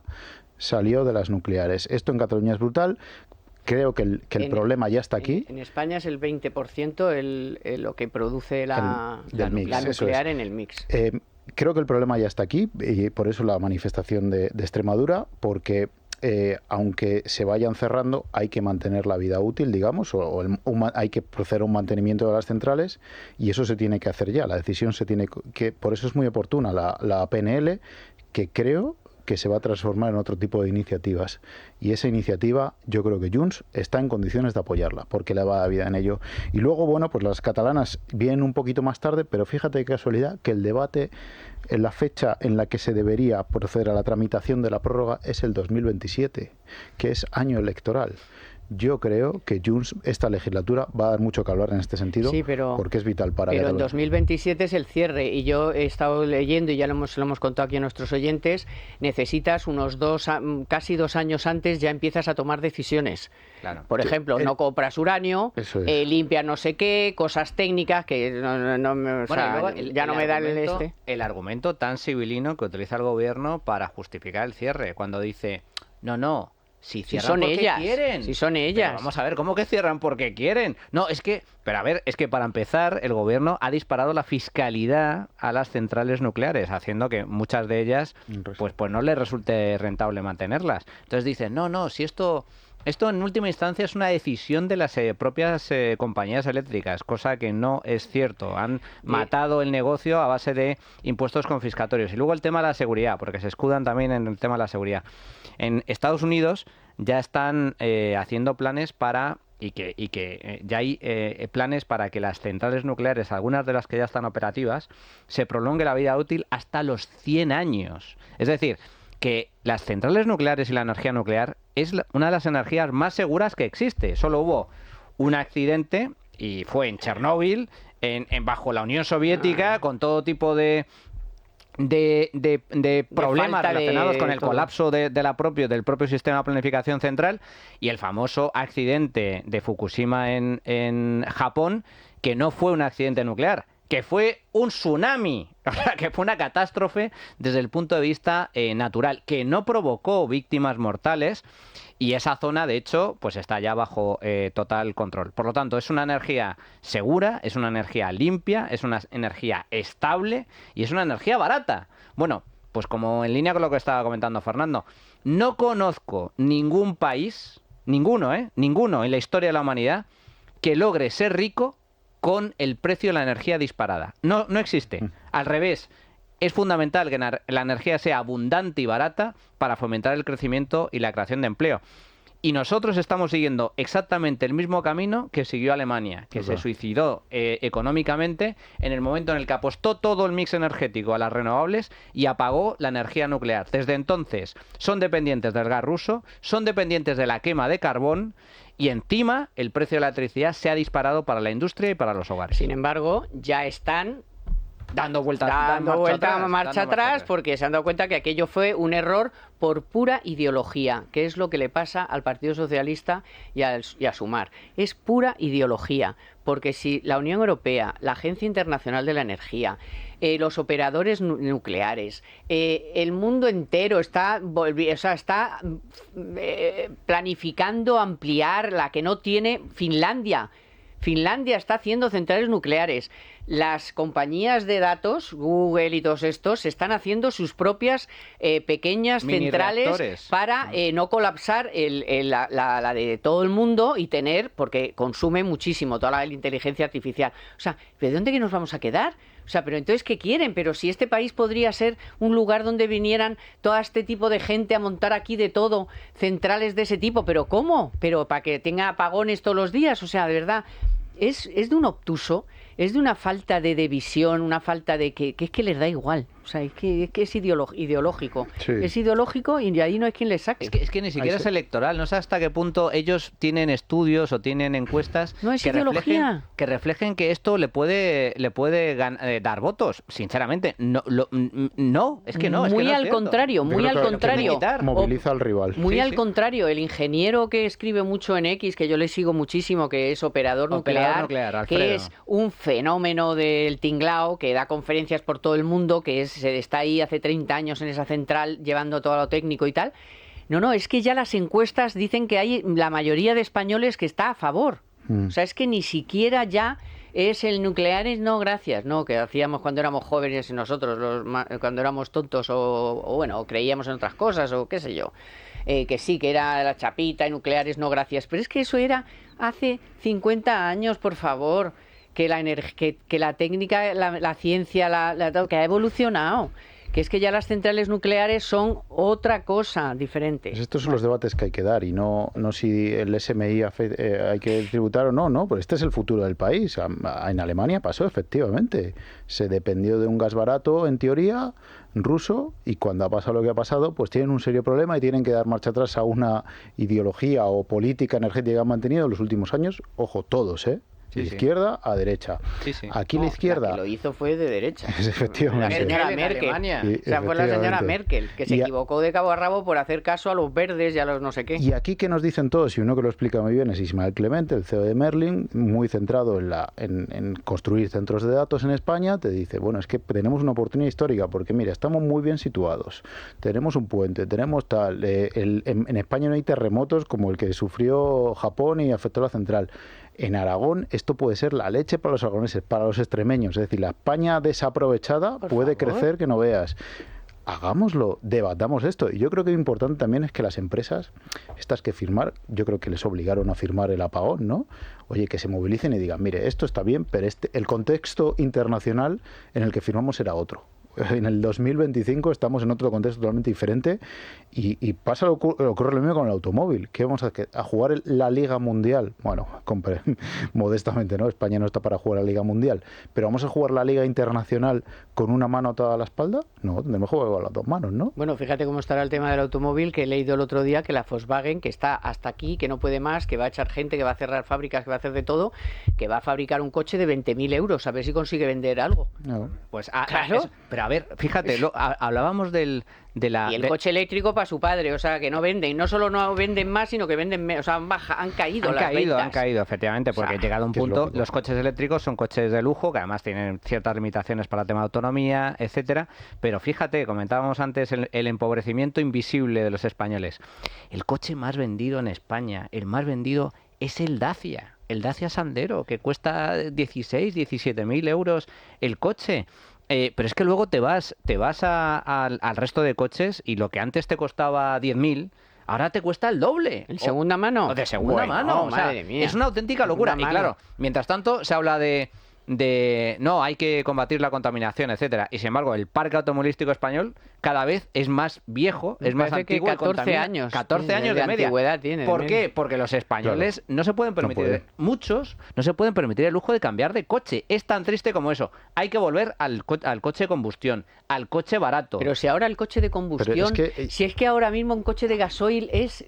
C: salió de las nucleares. Esto en Cataluña es brutal. Creo que el problema ya está aquí.
A: En España es el 20% lo que produce la nuclear en el mix.
C: Creo que el problema ya está aquí y por eso la manifestación de Extremadura, porque aunque se vayan cerrando, hay que mantener la vida útil, digamos, hay que proceder a un mantenimiento de las centrales y eso se tiene que hacer ya. La decisión se tiene que... Por eso es muy oportuna la PNL, que creo que se va a transformar en otro tipo de iniciativas. Y esa iniciativa, yo creo que Junts está en condiciones de apoyarla, porque le va a dar vida en ello. Y luego, pues las catalanas vienen un poquito más tarde, pero fíjate qué casualidad que el debate en la fecha en la que se debería proceder a la tramitación de la prórroga es el 2027, que es año electoral. Yo creo que Junts, esta legislatura, va a dar mucho que hablar en este sentido, sí, porque es vital para...
A: Pero en 2027 es el cierre, y yo he estado leyendo, y ya lo hemos contado aquí a nuestros oyentes, necesitas casi 2 años antes, ya empiezas a tomar decisiones.
B: Claro.
A: Por ejemplo, no compras uranio, limpia no sé qué, cosas técnicas que no me da
B: el argumento tan civilino que utiliza el gobierno para justificar el cierre, cuando dice, no, Si
A: Si
B: cierran
A: son
B: porque
A: ellas,
B: quieren.
A: si son
B: Pero
A: ellas.
B: vamos a ver, ¿cómo que cierran porque quieren? No, pero a ver, es que para empezar, el gobierno ha disparado la fiscalidad a las centrales nucleares, haciendo que muchas de ellas, pues no les resulte rentable mantenerlas. Entonces dicen, no, si esto en última instancia es una decisión de las propias compañías eléctricas, cosa que no es cierto. Han matado el negocio a base de impuestos confiscatorios. Y luego el tema de la seguridad, porque se escudan también en el tema de la seguridad. En Estados Unidos ya están haciendo planes para... ya hay planes para que las centrales nucleares, algunas de las que ya están operativas, se prolongue la vida útil hasta los 100 años. Es decir, que las centrales nucleares y la energía nuclear es una de las energías más seguras que existe. Solo hubo un accidente y fue en Chernóbil, bajo la Unión Soviética, con todo tipo de problemas relacionados con el colapso del propio sistema de planificación central, y el famoso accidente de Fukushima en Japón, que no fue un accidente nuclear, que fue un tsunami, o sea, que fue una catástrofe desde el punto de vista natural, que no provocó víctimas mortales, y esa zona, de hecho, pues está ya bajo total control. Por lo tanto, es una energía segura, es una energía limpia, es una energía estable y es una energía barata. Bueno, pues como en línea con lo que estaba comentando Fernando, no conozco ningún país, ninguno en la historia de la humanidad, que logre ser rico con el precio de la energía disparada. No existe. Al revés, es fundamental que la energía sea abundante y barata para fomentar el crecimiento y la creación de empleo. Y nosotros estamos siguiendo exactamente el mismo camino que siguió Alemania, que se suicidó económicamente en el momento en el que apostó todo el mix energético a las renovables y apagó la energía nuclear. Desde entonces son dependientes del gas ruso, son dependientes de la quema de carbón, y encima el precio de la electricidad se ha disparado para la industria y para los hogares.
A: Sin embargo, ya están
B: dando
A: marcha atrás porque se han dado cuenta que aquello fue un error por pura ideología, que es lo que le pasa al Partido Socialista y a Sumar. Es pura ideología, porque si la Unión Europea, la Agencia Internacional de la Energía, los operadores nucleares, el mundo entero está planificando ampliar la que no tiene Finlandia. Finlandia está haciendo centrales nucleares. Las compañías de datos, Google y todos estos, están haciendo sus propias pequeñas centrales para no colapsar la de todo el mundo y porque consume muchísimo toda la inteligencia artificial. O sea, ¿de dónde que nos vamos a quedar? O sea, pero entonces, ¿qué quieren? Pero si este país podría ser un lugar donde vinieran todo este tipo de gente a montar aquí de todo, centrales de ese tipo. ¿Pero cómo? ¿Pero para que tenga apagones todos los días? O sea, de verdad, es de un obtuso, es de una falta de visión, una falta de que es que les da igual. O sea, es que es ideológico. Sí. Es ideológico y ahí no hay quien les saque.
B: Es que ni siquiera es electoral. No sé hasta qué punto ellos tienen estudios o tienen encuestas que reflejen que esto le puede dar votos. Sinceramente, no, es que no.
A: Muy al contrario.
C: Moviliza al rival.
A: Muy al contrario. El ingeniero que escribe mucho en X, que yo le sigo muchísimo, que es operador nuclear, que es un fenómeno del tinglao, que da conferencias por todo el mundo, que está ahí hace 30 años en esa central llevando todo lo técnico y tal. No, es que ya las encuestas dicen que hay la mayoría de españoles que está a favor. O sea, es que ni siquiera ya es el nucleares, no, gracias, no, que hacíamos cuando éramos jóvenes nosotros, cuando éramos tontos o creíamos en otras cosas o qué sé yo. Que sí, que era la chapita y nucleares, no, gracias. Pero es que eso era hace 50 años, por favor. Que la técnica, la ciencia, que ha evolucionado. Que es que ya las centrales nucleares son otra cosa diferente.
C: Pues estos son los debates que hay que dar y no si el SMI hay que tributar o no, pues este es el futuro del país. En Alemania pasó, efectivamente. Se dependió de un gas barato, en teoría, ruso, y cuando ha pasado lo que ha pasado, pues tienen un serio problema y tienen que dar marcha atrás a una ideología o política energética que han mantenido en los últimos años. Ojo, todos, de izquierda a derecha. Aquí la izquierda...
A: La que lo hizo fue de derecha.
C: Efectivamente.
A: La señora Merkel. O sea, fue la señora Merkel, que se equivocó de cabo a rabo por hacer caso a los verdes y a los no sé qué.
C: Y aquí que nos dicen todos, y uno que lo explica muy bien es Ismael Clemente, el CEO de Merlin, muy centrado en construir centros de datos en España, te dice, bueno, es que tenemos una oportunidad histórica, porque mira, estamos muy bien situados, tenemos un puente, tenemos tal, en España no hay terremotos como el que sufrió Japón y afectó la central. En Aragón esto puede ser la leche para los aragoneses, para los extremeños. Es decir, la España desaprovechada puede crecer que no veas. Hagámoslo, debatamos esto. Y yo creo que lo importante también es que las empresas, estas que firmar, yo creo que les obligaron a firmar el apagón, ¿no? Oye, que se movilicen y digan, mire, esto está bien, pero el contexto internacional en el que firmamos era otro. En el 2025 estamos en otro contexto totalmente diferente y pasa ocurre lo mismo con el automóvil. ¿Qué vamos a jugar la Liga Mundial? Bueno, modestamente, ¿no? España no está para jugar la Liga Mundial, pero ¿vamos a jugar la Liga Internacional con una mano atada a la espalda? No, tendremos que jugar con las dos manos, ¿no?
A: Bueno, fíjate cómo estará el tema del automóvil, que he leído el otro día que la Volkswagen, que está hasta aquí, que no puede más, que va a echar gente, que va a cerrar fábricas, que va a hacer de todo, que va a fabricar un coche de 20.000 euros, a ver si consigue vender algo.
C: No.
B: Pues
A: claro.
B: Pero a ver, fíjate, hablábamos de la...
A: Y el coche eléctrico para su padre, o sea, que no venden, no solo no venden más, sino que venden menos, o sea, han caído las ventas.
B: Han caído, efectivamente, porque llegado a un punto, los coches eléctricos son coches de lujo, que además tienen ciertas limitaciones para el tema de autonomía, etcétera, pero fíjate, comentábamos antes el empobrecimiento invisible de los españoles. El coche más vendido en España, el más vendido es el Dacia Sandero, que cuesta 16, 17.000 euros el coche. Pero es que luego te vas al resto de coches y lo que antes te costaba 10.000, ahora te cuesta el doble.
A: ¿En segunda mano?
B: O de segunda mano. O sea,
A: madre mía.
B: es una auténtica locura. Y claro, mientras tanto se habla de no, hay que combatir la contaminación, etcétera. Y sin embargo, el parque automovilístico español cada vez es más viejo, es más antiguo.
A: 14 años.
B: 14 años de media.
A: Antigüedad tiene.
B: ¿Por qué? Porque los españoles no se pueden permitir, muchos no se pueden permitir el lujo de cambiar de coche. Es tan triste como eso. Hay que volver al coche de combustión, al coche barato.
A: Pero si ahora el coche de combustión, si es que ahora mismo un coche de gasoil es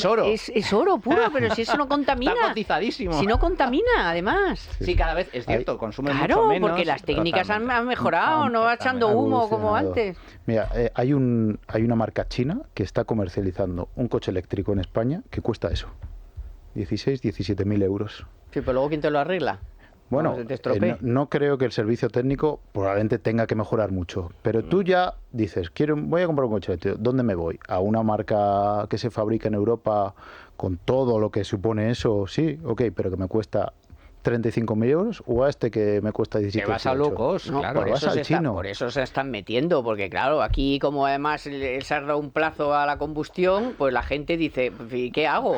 B: oro.
A: Es oro puro, pero si eso no contamina.
B: Está cotizadísimo.
A: Si no contamina, además.
B: Sí, cada vez es cierto, consume
A: claro,
B: mucho menos.
A: Porque las técnicas han mejorado, no va echando humo como antes.
C: Mira, hay una marca china que está comercializando un coche eléctrico en España que cuesta eso, 16, 17.000 euros.
A: Sí, pero luego ¿quién te lo arregla?
C: Bueno, no creo que el servicio técnico probablemente tenga que mejorar mucho, pero tú ya dices, voy a comprar un coche eléctrico, ¿dónde me voy? ¿A una marca que se fabrica en Europa con todo lo que supone eso? Sí, ok, pero que me cuesta 35.000 euros, o a este que me cuesta 17.000.
B: Te vas a locos,
A: no,
B: claro.
A: Por eso se están metiendo, porque claro, aquí como además se ha dado un plazo a la combustión, pues la gente dice, ¿qué hago?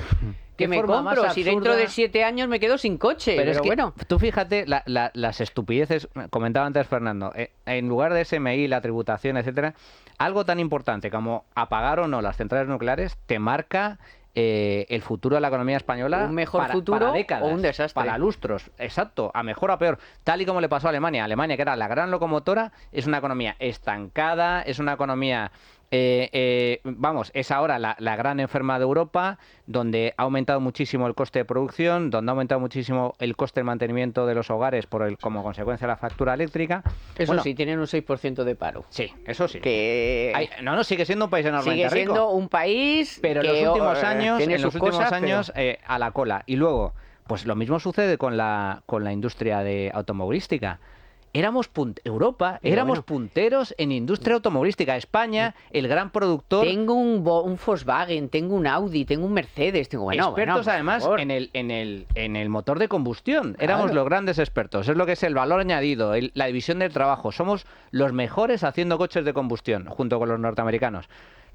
A: ¿Qué me compro? Si dentro de 7 años me quedo sin coche. Pero es que, bueno,
B: tú fíjate las estupideces, comentaba antes Fernando, en lugar de SMI, la tributación, etcétera, algo tan importante como apagar o no las centrales nucleares te marca el futuro de la economía española.
A: Un mejor futuro
B: para décadas,
A: o un desastre.
B: Para lustros, exacto, a mejor o a peor. Tal y como le pasó a Alemania. Alemania, que era la gran locomotora, es una economía estancada, es una economía... es ahora la gran enferma de Europa, donde ha aumentado muchísimo el coste de producción, donde ha aumentado muchísimo el coste de mantenimiento de los hogares como consecuencia de la factura eléctrica.
A: Eso sí, tienen un 6% de paro.
B: Sí, eso sí.
A: Que
B: sigue siendo un país enormemente rico.
A: Sigue siendo un país
B: pero
A: que
B: en los últimos años a la cola. Y luego, pues lo mismo sucede con la industria automovilística. Éramos punteros en industria automovilística. España, el gran productor...
A: Tengo un Volkswagen, tengo un Audi, tengo un Mercedes,
B: expertos además en el motor de combustión. Éramos los grandes expertos. Es lo que es el valor añadido, la división del trabajo. Somos los mejores haciendo coches de combustión, junto con los norteamericanos.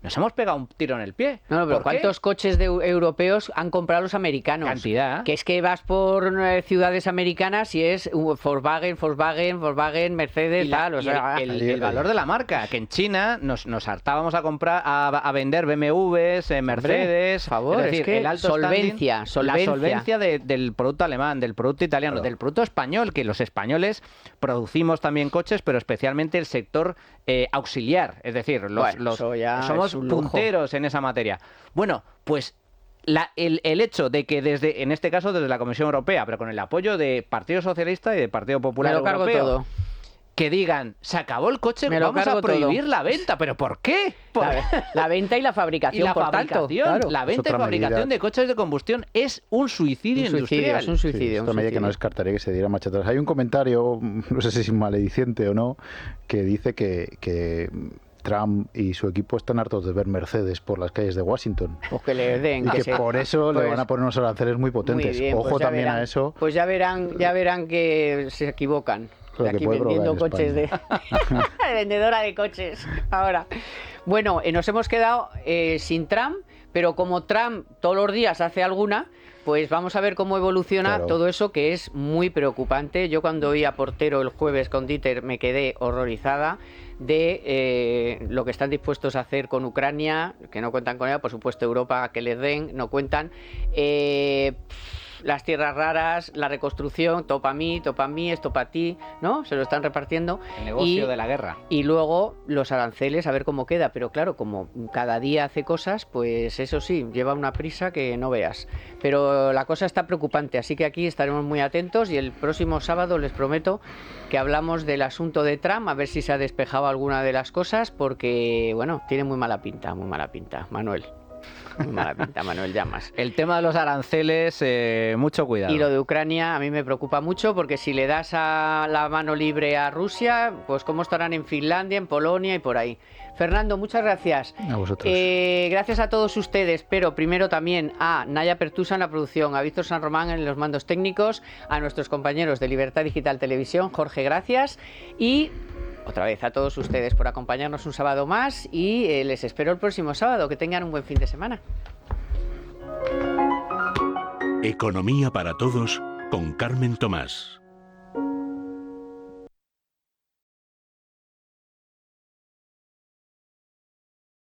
B: Nos hemos pegado un tiro en el pie.
A: No, pero ¿cuántos coches europeos han comprado los americanos?
B: Cantidad.
A: Que es que vas por ciudades americanas y es Volkswagen, Mercedes, tal.
B: El valor de la marca, que en China nos hartábamos a comprar, a vender BMWs, Mercedes.
A: Por favor,
B: es decir, el alto
A: solvencia.
B: La solvencia del producto alemán, del producto italiano, del producto español, que los españoles producimos también coches, pero especialmente el sector auxiliar. Es decir, somos punteros en esa materia. Bueno, pues el hecho de que desde, en este caso desde la Comisión Europea, pero con el apoyo de Partido Socialista y de Partido Popular
A: Me lo cargo
B: Europeo,
A: todo.
B: que digan, se acabó el coche,
A: Me lo
B: vamos a
A: cargo
B: prohibir
A: todo.
B: la venta. ¿Pero por qué?
A: La venta y la fabricación,
B: Y la
A: por tanto,
B: fabricación,
A: claro.
B: la venta y
C: otra
B: fabricación
C: medida.
B: de coches de combustión es un suicidio industrial.
A: Es un
C: Sí,
A: suicidio.
C: es
A: un
C: otra medida que no
A: suicidio.
C: descartaría que se diera marcha atrás. Hay un comentario, no sé si es malediciente o no, que dice que Trump y su equipo están hartos de ver Mercedes por las calles de Washington.
A: Pues que le den.
C: Y que
A: se-
C: por eso le
A: pues,
C: van a poner unos aranceles muy potentes.
A: muy bien,
C: Ojo
A: pues ya
C: también
A: verán.
C: a eso.
A: Pues ya verán que se equivocan.
C: Lo
A: De
C: que
A: aquí
C: puede provocar
A: vendiendo
C: en
A: coches de vendedora de coches ahora. Bueno, nos hemos quedado sin Trump, pero como Trump todos los días hace alguna, pues vamos a ver cómo evoluciona
C: Claro.
A: todo eso, que es muy preocupante. Yo cuando oí a Portero el jueves con Dieter me quedé horrorizada de lo que están dispuestos a hacer con Ucrania, que no cuentan con ella, por supuesto Europa que les den, no cuentan. Las tierras raras, la reconstrucción, todo para mí, esto para ti, ¿no? Se lo están repartiendo.
B: El negocio
A: Y-
B: de la guerra.
A: Y luego los aranceles, a ver cómo queda. Pero claro, como cada día hace cosas, pues eso sí, lleva una prisa que no veas. Pero la cosa está preocupante, así que aquí estaremos muy atentos y el próximo sábado les prometo que hablamos del asunto de Trump, a ver si se ha despejado alguna de las cosas, porque, bueno, tiene muy mala pinta, Manuel. Muy mala pinta, Manuel Llamas.
B: El tema de los aranceles, mucho cuidado.
A: Y lo de Ucrania a mí me preocupa mucho porque si le das a la mano libre a Rusia, pues cómo estarán en Finlandia, en Polonia y por ahí. Fernando, muchas gracias.
C: A vosotros.
A: Gracias a todos ustedes, pero primero también a Naya Pertusa en la producción, a Víctor San Román en los mandos técnicos, a nuestros compañeros de Libertad Digital Televisión, Jorge, gracias, y otra vez a todos ustedes por acompañarnos un sábado más y les espero el próximo sábado. Que tengan un buen fin de semana.
D: Economía para todos con Carmen Tomás.